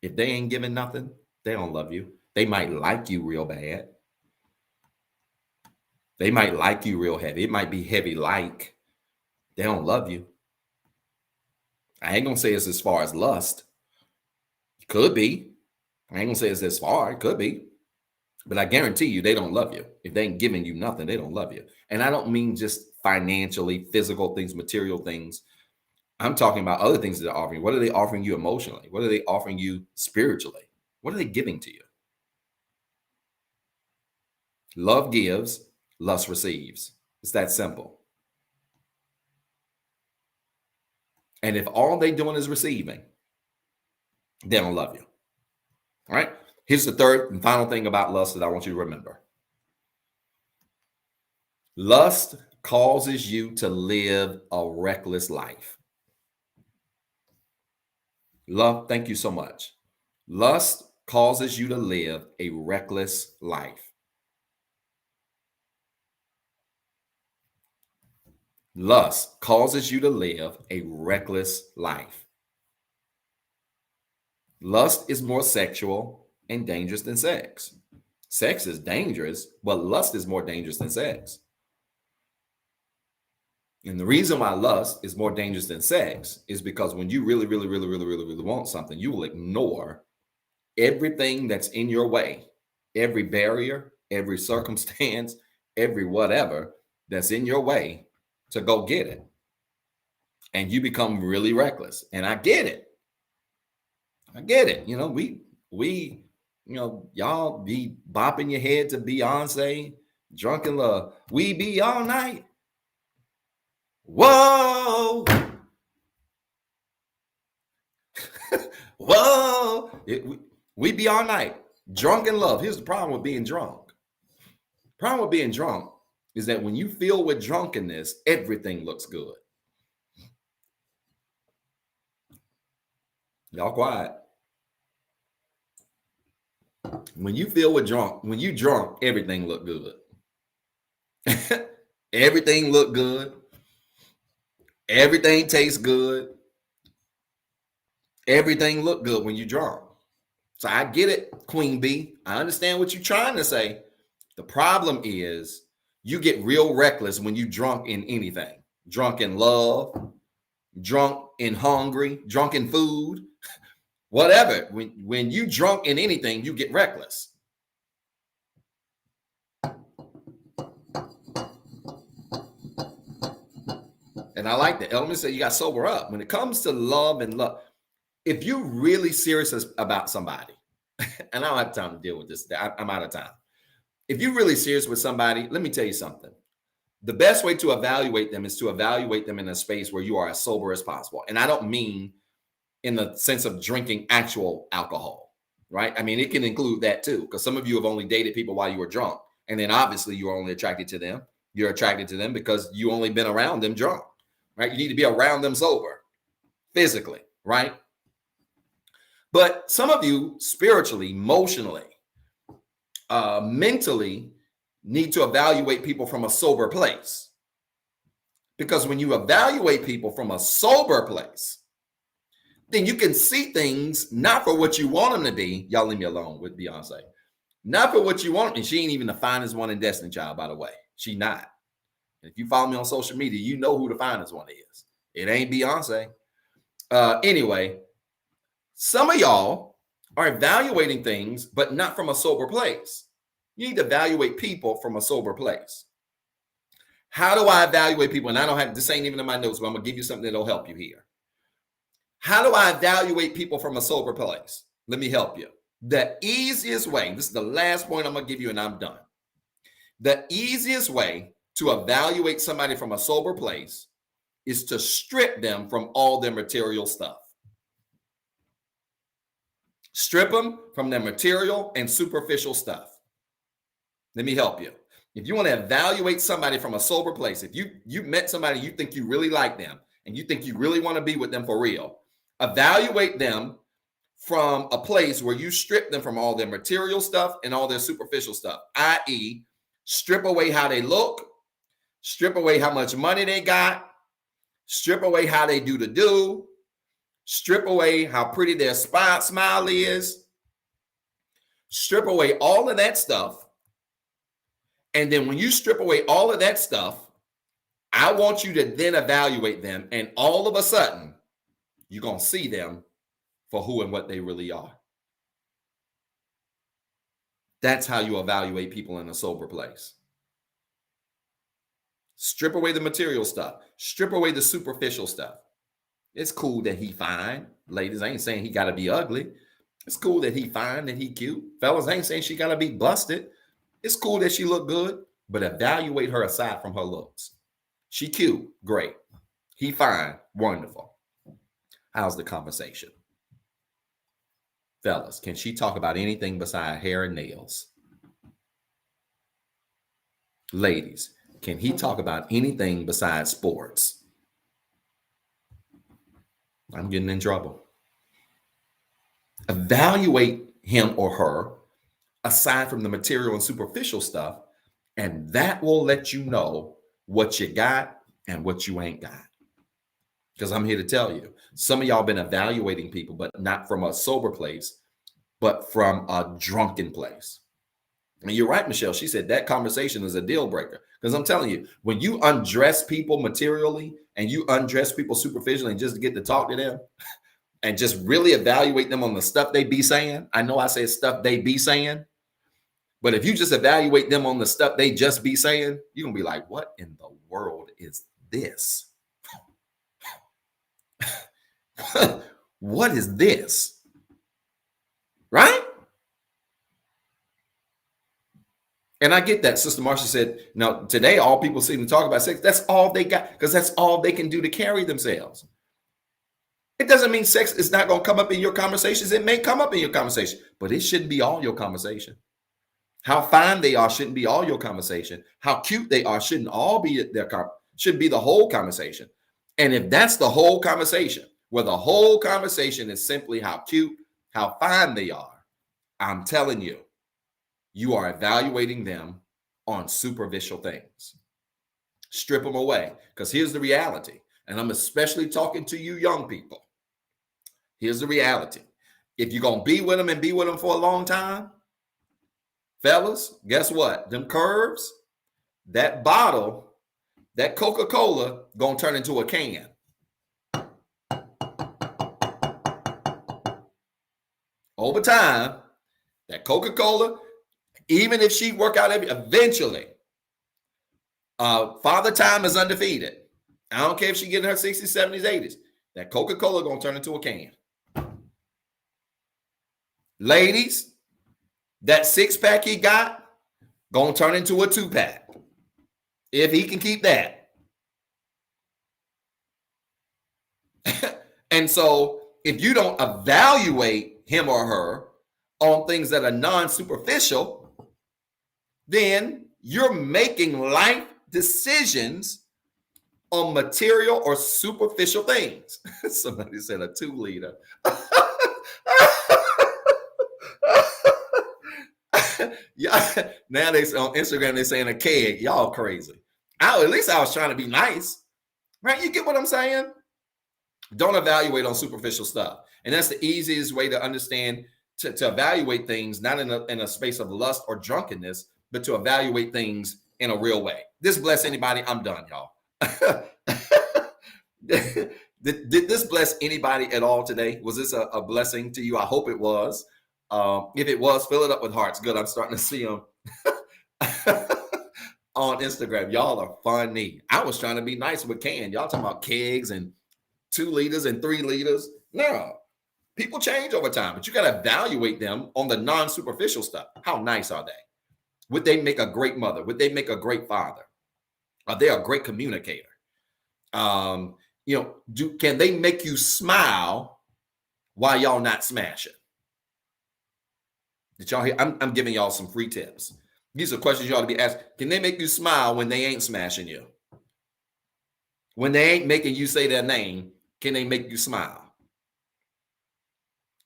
If they ain't giving nothing, they don't love you. They might like you real bad. They might like you real heavy. It might be heavy like. They don't love you. I ain't going to say it's as far as lust. It could be. I ain't going to say it's as far. It could be. But I guarantee you they don't love you. If they ain't giving you nothing, they don't love you. And I don't mean just financially, physical things, material things. I'm talking about other things that they're offering. What are they offering you emotionally? What are they offering you spiritually? What are they giving to you? Love gives, lust receives. It's that simple. And if all they're doing is receiving, they don't love you. All right. Here's the third and final thing about lust that I want you to remember. Lust causes you to live a reckless life. Love, thank you so much. Lust causes you to live a reckless life. Lust causes you to live a reckless life. Lust is more sexual and dangerous than sex. Sex is dangerous, but lust is more dangerous than sex. And the reason why lust is more dangerous than sex is because when you really want something, you will ignore everything that's in your way, every barrier, every circumstance, every whatever that's in your way to go get it. And you become really reckless. And I get it. You know, y'all be bopping your head to Beyonce, Drunk in Love. We be all night. Whoa. Whoa. We be all night. Drunk in love. Here's the problem with being drunk. Problem with being drunk is that when you feel with drunkenness, everything looks good. Y'all quiet. When you feel with drunk, when you drunk, everything look good. Everything look good. Everything tastes good. Everything look good when you drunk. So I get it, Queen B. I understand what you're trying to say. The problem is you get real reckless when you drunk in anything. Drunk in love, drunk in hungry, drunk in food, whatever. When you drunk in anything, you get reckless. And I like that. Element said you got to sober up. When it comes to love and love, if you're really serious about somebody, and I don't have time to deal with this, I'm out of time. If you're really serious with somebody, let me tell you something. The best way to evaluate them is to evaluate them in a space where you are as sober as possible. And I don't mean in the sense of drinking actual alcohol, right? I mean, it can include that too, because some of you have only dated people while you were drunk. And then obviously you're only attracted to them. You're attracted to them because you only been around them drunk, right? You need to be around them sober, physically, right? But some of you spiritually, emotionally, mentally need to evaluate people from a sober place. Because when you evaluate people from a sober place, then you can see things not for what you want them to be. Y'all leave me alone with Beyonce. Not for what you want. And she ain't even the finest one in Destiny Child, by the way. She not. If you follow me on social media, you know who the finest one is. It ain't Beyonce. Anyway, some of y'all are evaluating things, but not from a sober place. You need to evaluate people from a sober place. How do I evaluate people? And I don't have, this ain't even in my notes, but I'm going to give you something that'll help you here. How do I evaluate people from a sober place? Let me help you. The easiest way, this is the last point I'm going to give you and I'm done. The easiest way to evaluate somebody from a sober place is to strip them from all their material stuff. Strip them from their material and superficial stuff. Let me help you. If you want to evaluate somebody from a sober place, if you met somebody, you think you really like them and you think you really want to be with them for real, evaluate them from a place where you strip them from all their material stuff and all their superficial stuff, i.e., strip away how they look, strip away how much money they got, strip away how they do, strip away how pretty their smile is, strip away all of that stuff. And then when you strip away all of that stuff, I want you to then evaluate them. And all of a sudden, you're going to see them for who and what they really are. That's how you evaluate people in a sober place. Strip away the material stuff. Strip away the superficial stuff. It's cool that he fine. Ladies, I ain't saying he got to be ugly. It's cool that he fine, that he cute. Fellas, I ain't saying she got to be busted. It's cool that she look good, but evaluate her aside from her looks. She cute, great. He fine, wonderful. How's the conversation? Fellas, can she talk about anything besides hair and nails? Ladies, can he talk about anything besides sports? I'm getting in trouble. Evaluate him or her aside from the material and superficial stuff, and that will let you know what you got and what you ain't got. Because I'm here to tell you, some of y'all been evaluating people, but not from a sober place, but from a drunken place. And you're right, Michelle. She said that conversation is a deal breaker. Because I'm telling you, when you undress people materially and you undress people superficially and just get to talk to them and just really evaluate them on the stuff they be saying. I know I said stuff they be saying, but if you just evaluate them on the stuff they just be saying, you're going to be like, what in the world is this? What is this? Right? And I get that. Sister Marcia said, no, today all people seem to talk about sex. That's all they got, because that's all they can do to carry themselves. It doesn't mean sex is not going to come up in your conversations. It may come up in your conversation, but it shouldn't be all your conversation. How fine they are shouldn't be all your conversation. How cute they are shouldn't all be should be the whole conversation. And if that's the whole conversation, where the whole conversation is simply how cute, how fine they are, I'm telling you, you are evaluating them on superficial things. Strip them away, because here's the reality. And I'm especially talking to you young people. Here's the reality. If you're going to be with them and be with them for a long time, fellas, guess what? Them curves, that bottle, that Coca-Cola going to turn into a can. Over time, that Coca-Cola, even if she work out eventually, Father Time is undefeated. I don't care if she get in her 60s, 70s, 80s. That Coca-Cola going to turn into a can. Ladies, that six-pack he got going to turn into a two-pack. If he can keep that. And so if you don't evaluate him or her on things that are non-superficial, then you're making life decisions on material or superficial things. Somebody said a 2-liter. Yeah, now they on Instagram they're saying a keg. Y'all crazy. At least I was trying to be nice, right? You get what I'm saying? Don't evaluate on superficial stuff, and that's the easiest way to understand to evaluate things, not in a space of lust or drunkenness, but to evaluate things in a real way. This bless anybody? I'm done, y'all. Did this bless anybody at all today? Was this a blessing to you? I hope it was. If it was, fill it up with hearts. Good. I'm starting to see them on Instagram. Y'all are funny. I was trying to be nice with can. Y'all talking about kegs and 2 liters and 3 liters. No, people change over time, but you got to evaluate them on the non-superficial stuff. How nice are they? Would they make a great mother? Would they make a great father? Are they a great communicator? Can they make you smile while y'all not smashing? Did y'all hear? I'm giving y'all some free tips. These are questions you ought to be asked. Can they make you smile when they ain't smashing you? When they ain't making you say their name, can they make you smile?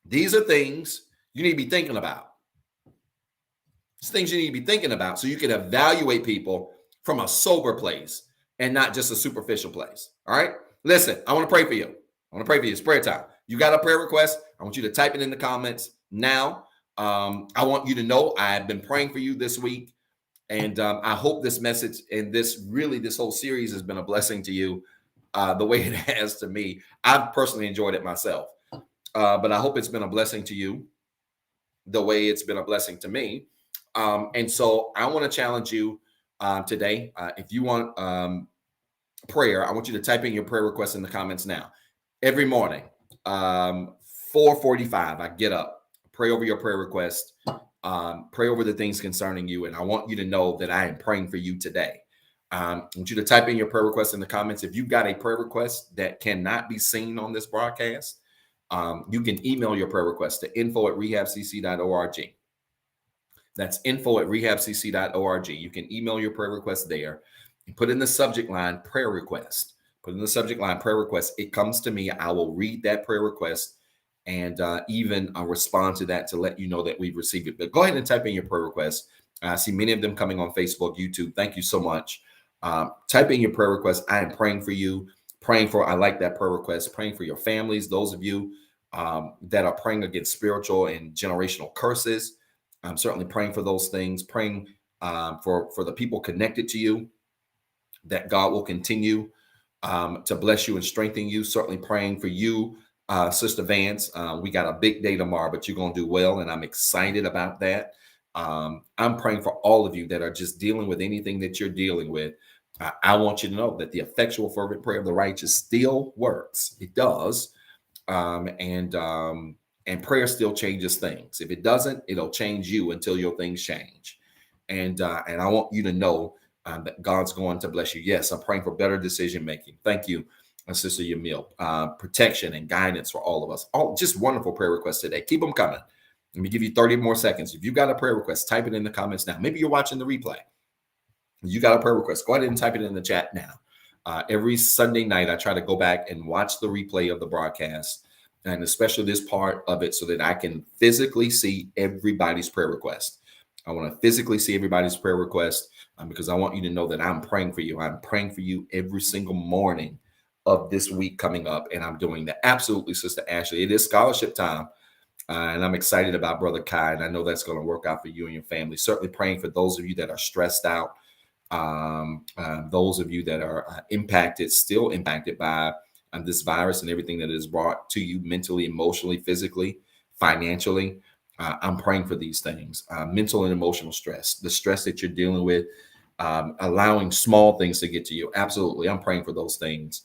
These are things you need to be thinking about. It's things you need to be thinking about so you can evaluate people from a sober place and not just a superficial place. All right? Listen, I want to pray for you. It's prayer time. You got a prayer request? I want you to type it in the comments now. I want you to know I've been praying for you this week. And I hope this message and this whole series has been a blessing to you the way it has to me. I've personally enjoyed it myself. But I hope it's been a blessing to you the way it's been a blessing to me. And so I want to challenge you today. If you want prayer, I want you to type in your prayer request in the comments now. every morning, 4:45, I get up, pray over your prayer request, pray over the things concerning you. And I want you to know that I am praying for you today. I want you to type in your prayer request in the comments. If you've got a prayer request that cannot be seen on this broadcast, you can email your prayer request to info@rehabcc.org. That's info@rehabcc.org. You can email your prayer request there and put in the subject line prayer request. Put in the subject line prayer request. It comes to me. I will read that prayer request and even respond to that to let you know that we've received it. But go ahead and type in your prayer request. I see many of them coming on Facebook, YouTube. Thank you so much. Type in your prayer request. I am praying for you. I like that prayer request. Praying for your families. Those of you that are praying against spiritual and generational curses. I'm certainly praying for those things, praying for the people connected to you, that God will continue to bless you and strengthen you. Certainly praying for you, Sister Vance. We got a big day tomorrow, but you're going to do well, and I'm excited about that. I'm praying for all of you that are just dealing with anything that you're dealing with. I want you to know that the effectual, fervent prayer of the righteous still works. It does. And prayer still changes things. If it doesn't, it'll change you until your things change. And I want you to know that God's going to bless you. Yes, I'm praying for better decision making. Thank you, Sister Yamil. Protection and guidance for all of us. All just wonderful prayer requests today. Keep them coming. Let me give you 30 more seconds. If you've got a prayer request, type it in the comments now. Maybe you're watching the replay. You got a prayer request, go ahead and type it in the chat now. Every Sunday night, I try to go back and watch the replay of the broadcast, and especially this part of it, so that I can physically see everybody's prayer request. I want to physically see everybody's prayer request because I want you to know that I'm praying for you. I'm praying for you every single morning of this week coming up, and I'm doing that. Absolutely, Sister Ashley. It is scholarship time, and I'm excited about Brother Kai, and I know that's going to work out for you and your family. Certainly praying for those of you that are stressed out, those of you that are still impacted by this virus and everything that is brought to you mentally, emotionally, physically, financially. I'm praying for these things, mental and emotional stress, the stress that you're dealing with, allowing small things to get to you. Absolutely. I'm praying for those things.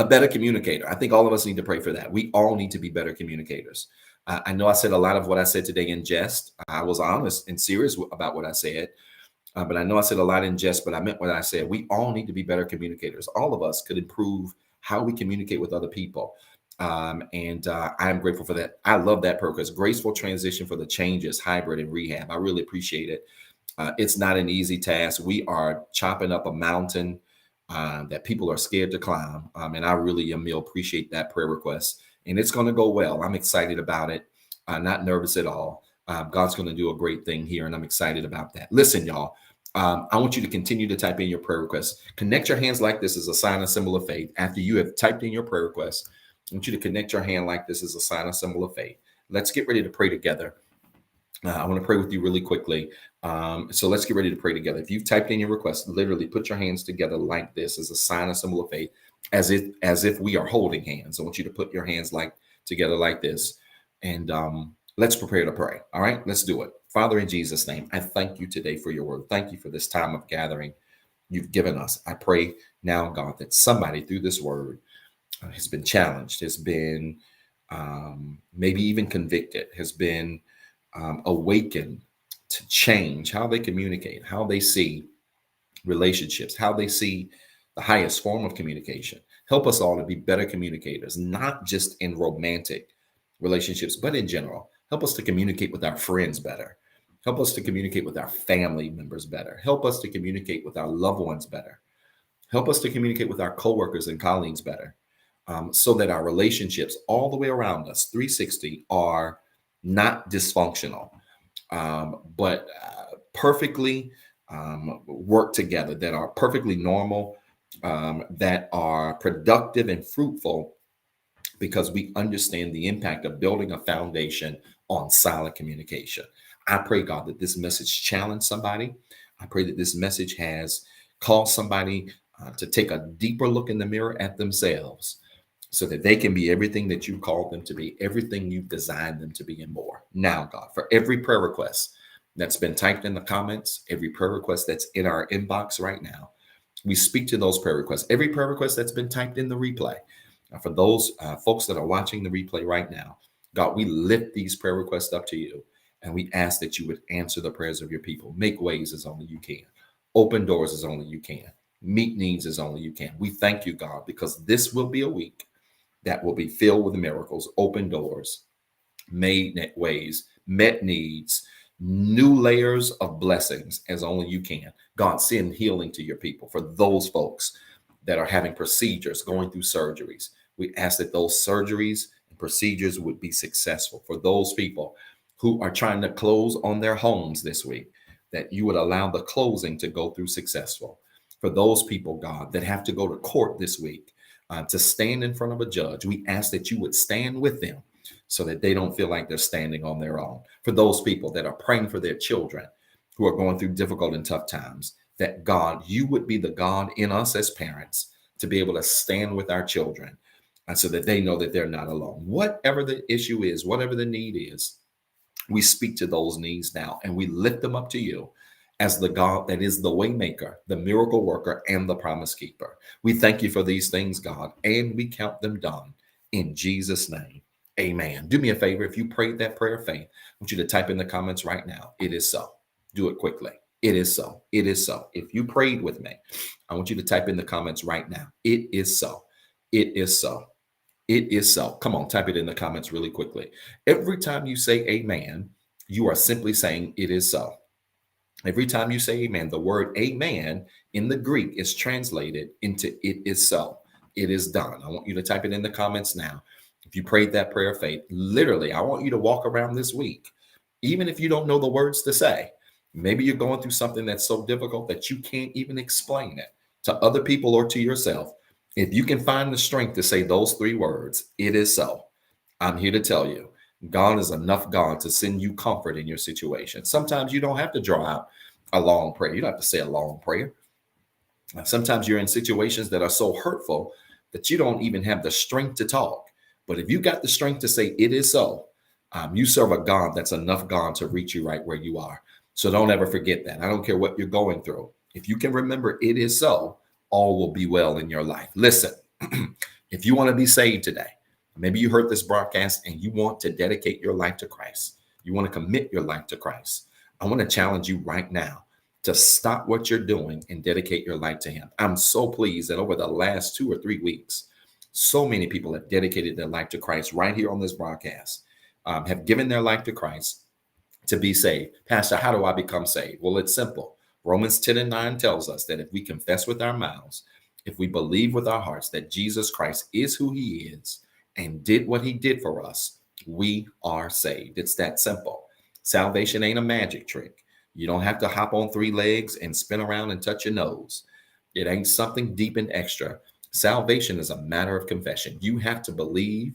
A better communicator. I think all of us need to pray for that. We all need to be better communicators. I know I said a lot of what I said today in jest. I was honest and serious about what I said. But I know I said a lot in jest, but I meant what I said. We all need to be better communicators. All of us could improve how we communicate with other people. And I am grateful for that. I love that purpose. Graceful transition for the changes, hybrid and rehab. I really appreciate it. It's not an easy task. We are chopping up a mountain that people are scared to climb. And I really, Emil, appreciate that prayer request. And it's going to go well. I'm excited about it. Not nervous at all. God's going to do a great thing here, and I'm excited about that. Listen, y'all, I want you to continue to type in your prayer requests. Connect your hands like this as a sign and symbol of faith. After you have typed in your prayer request, I want you to connect your hand like this as a sign and symbol of faith. Let's get ready to pray together. I want to pray with you really quickly. So let's get ready to pray together. If you've typed in your request, literally put your hands together like this as a sign and symbol of faith, as if we are holding hands. I want you to put your hands together like this, and let's prepare to pray. All right, let's do it. Father, in Jesus' name, I thank you today for your word. Thank you for this time of gathering you've given us. I pray now, God, that somebody through this word has been challenged, has been maybe even convicted, has been awakened to change how they communicate, how they see relationships, how they see the highest form of communication. Help us all to be better communicators, not just in romantic relationships, but in general. Help us to communicate with our friends better. Help us to communicate with our family members better. Help us to communicate with our loved ones better. Help us to communicate with our coworkers and colleagues better, so that our relationships all the way around us, 360, are not dysfunctional, but perfectly work together, that are perfectly normal, that are productive and fruitful, because we understand the impact of building a foundation on solid communication. I pray, God, that this message challenged somebody. I pray that this message has caused somebody to take a deeper look in the mirror at themselves, so that they can be everything that you called them to be, everything you've designed them to be, and more. Now, God, for every prayer request that's been typed in the comments, every prayer request that's in our inbox right now, we speak to those prayer requests. Every prayer request that's been typed in the replay, For those folks that are watching the replay right now, God, we lift these prayer requests up to you, and we ask that you would answer the prayers of your people. Make ways as only you can. Open doors as only you can. Meet needs as only you can. We thank you, God, because this will be a week that will be filled with miracles, open doors, made ways, met needs, new layers of blessings as only you can. God, send healing to your people. For those folks that are having procedures, going through surgeries, we ask that those surgeries and procedures would be successful. For those people who are trying to close on their homes this week, that you would allow the closing to go through successful. For those people, God, that have to go to court this week to stand in front of a judge, we ask that you would stand with them so that they don't feel like they're standing on their own. For those people that are praying for their children who are going through difficult and tough times, that God, you would be the God in us as parents to be able to stand with our children so that they know that they're not alone. Whatever the issue is, whatever the need is, we speak to those needs now and we lift them up to you as the God that is the way maker, the miracle worker, and the promise keeper. We thank you for these things, God, and we count them done in Jesus' name. Amen. Do me a favor. If you prayed that prayer of faith, I want you to type in the comments right now. It is so. Do it quickly. It is so. It is so. If you prayed with me, I want you to type in the comments right now. It is so. It is so. It is so. Come on, type it in the comments really quickly. Every time you say amen, you are simply saying it is so. Every time you say amen, the word amen in the Greek is translated into it is so. It is done. I want you to type it in the comments now. If you prayed that prayer of faith, literally, I want you to walk around this week, even if you don't know the words to say. Maybe you're going through something that's so difficult that you can't even explain it to other people or to yourself. If you can find the strength to say those three words, it is so. I'm here to tell you, God is enough God to send you comfort in your situation. Sometimes you don't have to draw out a long prayer. You don't have to say a long prayer. Sometimes you're in situations that are so hurtful that you don't even have the strength to talk. But if you got the strength to say it is so, you serve a God that's enough God to reach you right where you are. So don't ever forget that. I don't care what you're going through. If you can remember it is so, all will be well in your life. Listen, if you want to be saved today, maybe you heard this broadcast and you want to dedicate your life to Christ. You want to commit your life to Christ. I want to challenge you right now to stop what you're doing and dedicate your life to him. I'm so pleased that over the last 2 or 3 weeks, so many people have dedicated their life to Christ right here on this broadcast, have given their life to Christ to be saved. Pastor, how do I become saved? Well, it's simple. Romans 10:9 tells us that if we confess with our mouths, if we believe with our hearts that Jesus Christ is who he is and did what he did for us, we are saved. It's that simple. Salvation ain't a magic trick. You don't have to hop on 3 legs and spin around and touch your nose. It ain't something deep and extra. Salvation is a matter of confession. You have to believe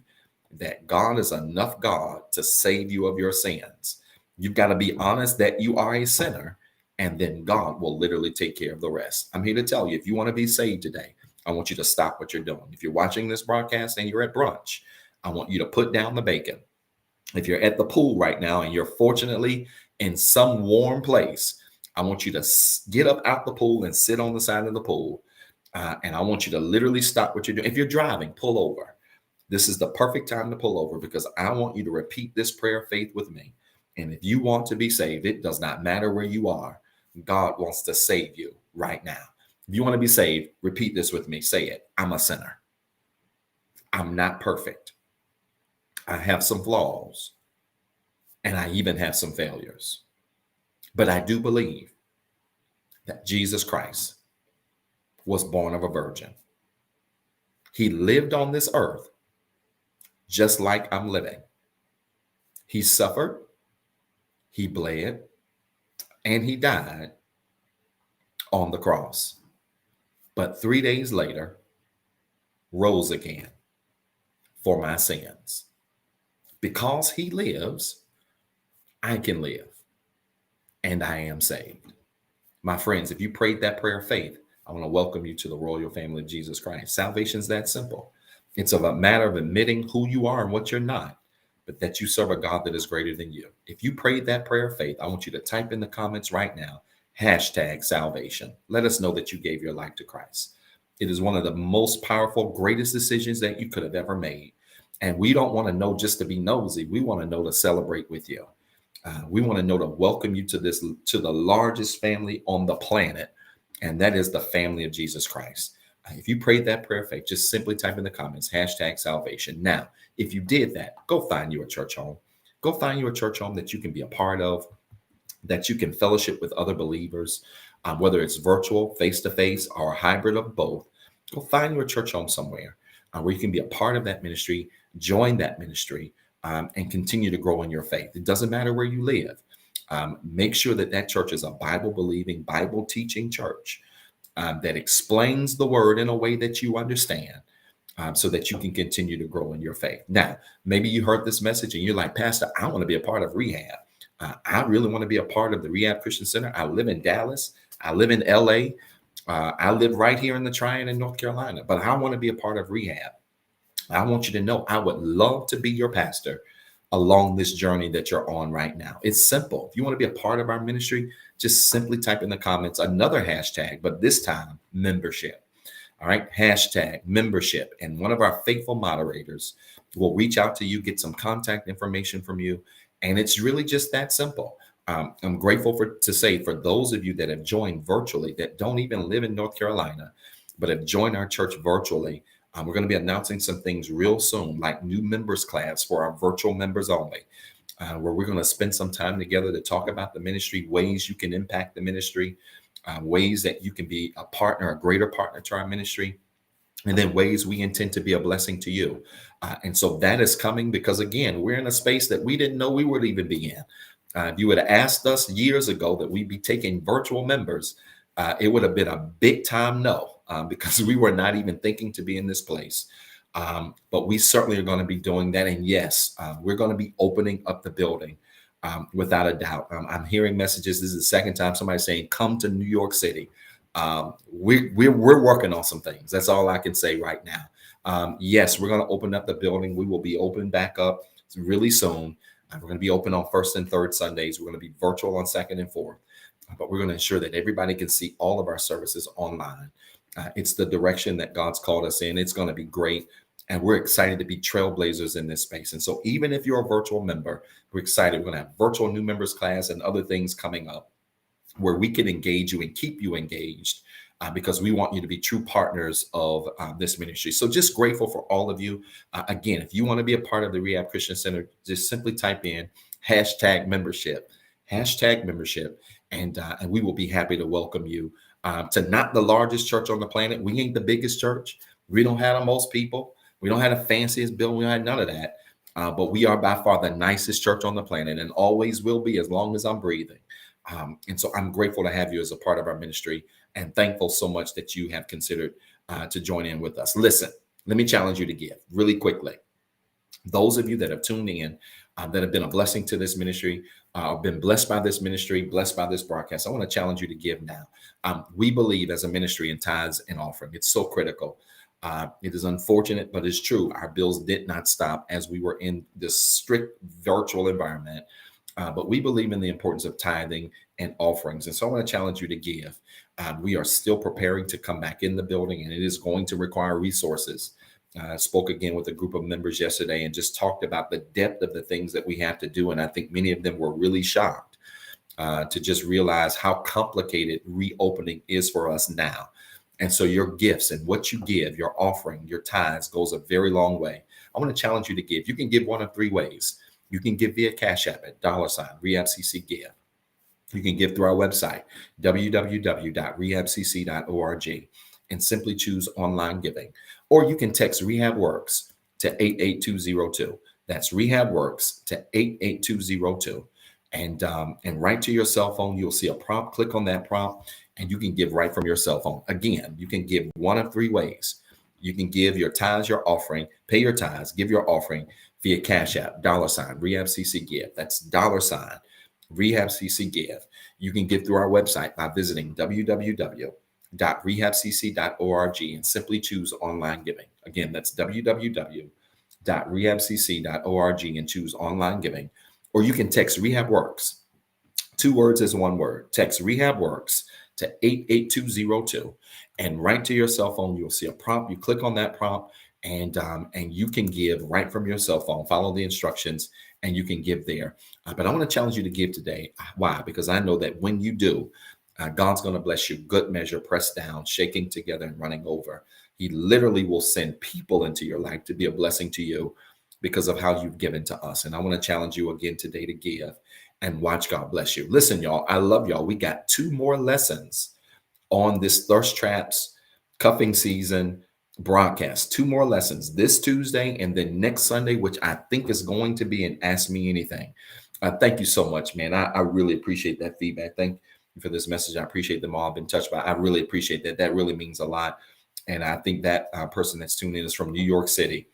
that God is enough God to save you of your sins. You've got to be honest that you are a sinner, and then God will literally take care of the rest. I'm here to tell you, if you want to be saved today, I want you to stop what you're doing. If you're watching this broadcast and you're at brunch, I want you to put down the bacon. If you're at the pool right now and you're fortunately in some warm place, I want you to get up out the pool and sit on the side of the pool. And I want you to literally stop what you're doing. If you're driving, pull over. This is the perfect time to pull over because I want you to repeat this prayer of faith with me. And if you want to be saved, it does not matter where you are. God wants to save you right now. If you want to be saved, repeat this with me. Say it. I'm a sinner. I'm not perfect. I have some flaws. And I even have some failures. But I do believe that Jesus Christ was born of a virgin. He lived on this earth just like I'm living. He suffered, he bled, and he died on the cross. But 3 days later, rose again for my sins. Because he lives, I can live, and I am saved. My friends, if you prayed that prayer of faith, I want to welcome you to the royal family of Jesus Christ. Salvation is that simple. It's a matter of admitting who you are and what you're not, but that you serve a God that is greater than you. If you prayed that prayer of faith, I want you to type in the comments right now, #salvation. Let us know that you gave your life to Christ. It is one of the most powerful, greatest decisions that you could have ever made. And we don't want to know just to be nosy. We want to know to celebrate with you. We want to know to welcome you to the largest family on the planet, and that is the family of Jesus Christ. If you prayed that prayer of faith, just simply type in the comments #salvation. Now, if you did that, go find you a church home. Go find you a church home that you can be a part of, that you can fellowship with other believers, whether it's virtual, face to face, or a hybrid of both. Go find you a church home somewhere where you can be a part of that ministry, join that ministry, and continue to grow in your faith. It doesn't matter where you live. Make sure that that church is a Bible believing, Bible teaching church that explains the word in a way that you understand. So that you can continue to grow in your faith. Now, maybe you heard this message and you're like, Pastor, I want to be a part of Rehab. I really want to be a part of the Rehab Christian Center. I live in Dallas. I live in LA. I live right here in the Triad in North Carolina, but I want to be a part of Rehab. I want you to know I would love to be your pastor along this journey that you're on right now. It's simple. If you want to be a part of our ministry, just simply type in the comments another hashtag, but this time membership. All right, #membership. And one of our faithful moderators will reach out to you, get some contact information from you. And it's really just that simple. I'm grateful to say for those of you that have joined virtually that don't even live in North Carolina, but have joined our church virtually. We're going to be announcing some things real soon, like new members class for our virtual members only, where we're going to spend some time together to talk about the ministry, ways you can impact the ministry, ways that you can be a partner, a greater partner to our ministry, and then ways we intend to be a blessing to you. And so that is coming because, again, we're in a space that we didn't know we would even be in. If you would have asked us years ago that we'd be taking virtual members, it would have been a big time no, because we were not even thinking to be in this place. But we certainly are going to be doing that. And yes, we're going to be opening up the building. Without a doubt. I'm hearing messages. This is the second time somebody's saying, come to New York City. We're working on some things. That's all I can say right now. Yes, we're going to open up the building. We will be open back up really soon. We're going to be open on first and third Sundays. We're going to be virtual on second and fourth. But we're going to ensure that everybody can see all of our services online. It's the direction that God's called us in. It's going to be great. And we're excited to be trailblazers in this space. And so even if you're a virtual member, we're excited. We're going to have virtual new members class and other things coming up where we can engage you and keep you engaged because we want you to be true partners of this ministry. So just grateful for all of you. Again, if you want to be a part of the Rehab Christian Center, just simply type in #membership, #membership, and we will be happy to welcome you to not the largest church on the planet. We ain't the biggest church. We don't have the most people. We don't have the fanciest building. We don't have none of that. But we are by far the nicest church on the planet and always will be as long as I'm breathing. And so I'm grateful to have you as a part of our ministry and thankful so much that you have considered to join in with us. Listen, let me challenge you to give really quickly. Those of you that have tuned in, that have been a blessing to this ministry, been blessed by this ministry, blessed by this broadcast, I want to challenge you to give now. We believe as a ministry in tithes and offering. It's so critical. It is unfortunate, but it's true. Our bills did not stop as we were in this strict virtual environment. But we believe in the importance of tithing and offerings. And so I want to challenge you to give. We are still preparing to come back in the building, and it is going to require resources. I spoke again with a group of members yesterday and just talked about the depth of the things that we have to do. And I think many of them were really shocked to just realize how complicated reopening is for us now. And so your gifts and what you give, your offering, your tithes goes a very long way. I want to challenge you to give. You can give one of three ways. You can give via CashAPP at $REHABCCGIVE. You can give through our website, www.rehabcc.org, and simply choose online giving. Or you can text REHABWORKS to 88202. That's REHABWORKS to 88202. And right to your cell phone, you'll see a prompt. Click on that prompt, and you can give right from your cell phone. Again, you can give one of three ways. You can give your tithes, your offering, pay your tithes, give your offering via CashAPP, $REHABCCGIVE. That's $REHABCCGIVE. You can give through our website by visiting www.rehabcc.org and simply choose online giving. Again, that's www.rehabcc.org and choose online giving. Or you can text REHABWORKS. 2 words is 1 word. Text REHABWORKS to 88202. And right to your cell phone, you'll see a prompt. You click on that prompt, and you can give right from your cell phone. Follow the instructions, and you can give there. But I want to challenge you to give today. Why? Because I know that when you do, God's going to bless you. Good measure, pressed down, shaking together, and running over. He literally will send people into your life to be a blessing to you because of how you've given to us. And I want to challenge you again today to give and watch God bless you. Listen, y'all, I love y'all. We got 2 more lessons on this thirst traps cuffing season broadcast. 2 more lessons this Tuesday and then next Sunday, which I think is going to be an Ask Me Anything. Thank you so much, man. I really appreciate that feedback. Thank you for this message. I appreciate them all. I've been touched by. I really appreciate that. That really means a lot. And I think that person that's tuned in is from New York City.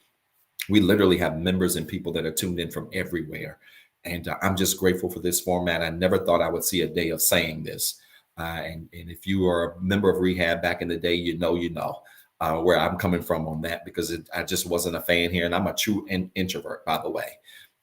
We literally have members and people that are tuned in from everywhere. And I'm just grateful for this format. I never thought I would see a day of saying this. And if you are a member of Rehab back in the day, you know where I'm coming from on that, because I just wasn't a fan here. And I'm a true introvert, by the way,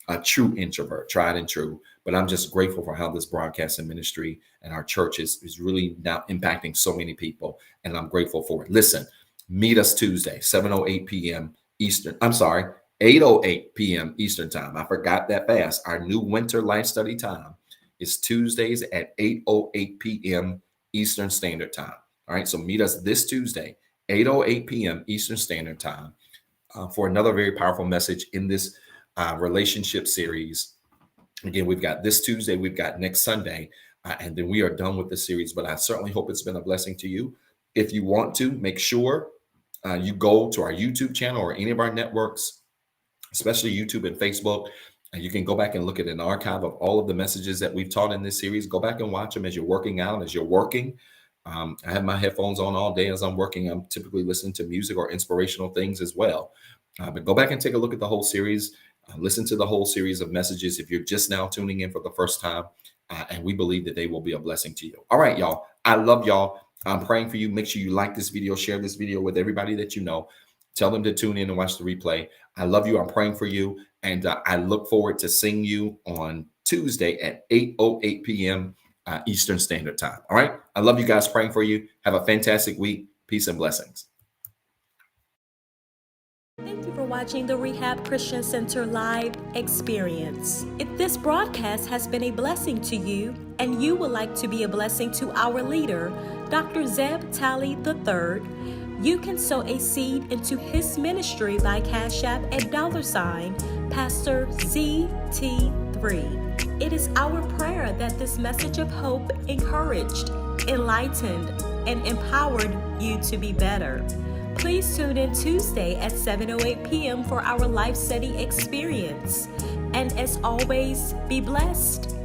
a true introvert, tried and true. But I'm just grateful for how this broadcasting ministry and our church is really now impacting so many people. And I'm grateful for it. Listen, meet us Tuesday, 7:08 p.m. Eastern. I'm sorry, 8:08 p.m. Eastern time. I forgot that fast. Our new winter life study time is Tuesdays at 8:08 p.m. Eastern Standard Time. All right, so meet us this Tuesday, 8:08 p.m. Eastern Standard Time, for another very powerful message in this relationship series. Again, we've got this Tuesday, we've got next Sunday, and then we are done with the series. But I certainly hope it's been a blessing to you. If you want to, make sure you go to our YouTube channel or any of our networks, especially YouTube and Facebook. And you can go back and look at an archive of all of the messages that we've taught in this series. Go back and watch them as you're working out, as you're working. I have my headphones on all day as I'm working. I'm typically listening to music or inspirational things as well. But go back and take a look at the whole series. Listen to the whole series of messages if you're just now tuning in for the first time. And we believe that they will be a blessing to you. All right, y'all. I love y'all. I'm praying for you. Make sure you like this video, share this video with everybody that you know. Tell them to tune in and watch the replay. I love you. I'm praying for you. And I look forward to seeing you on Tuesday at 8:08 p.m. Eastern Standard Time. All right. I love you guys. Praying for you. Have a fantastic week. Peace and blessings. Thank you for watching the Rehab Christian Center live experience. If this broadcast has been a blessing to you and you would like to be a blessing to our leader, Dr. Zeb Talley III, you can sow a seed into his ministry by CashAPP at $Pastor ZT3. It is our prayer that this message of hope encouraged, enlightened, and empowered you to be better. Please tune in Tuesday at 7:08 p.m. for our life study experience. And as always, be blessed.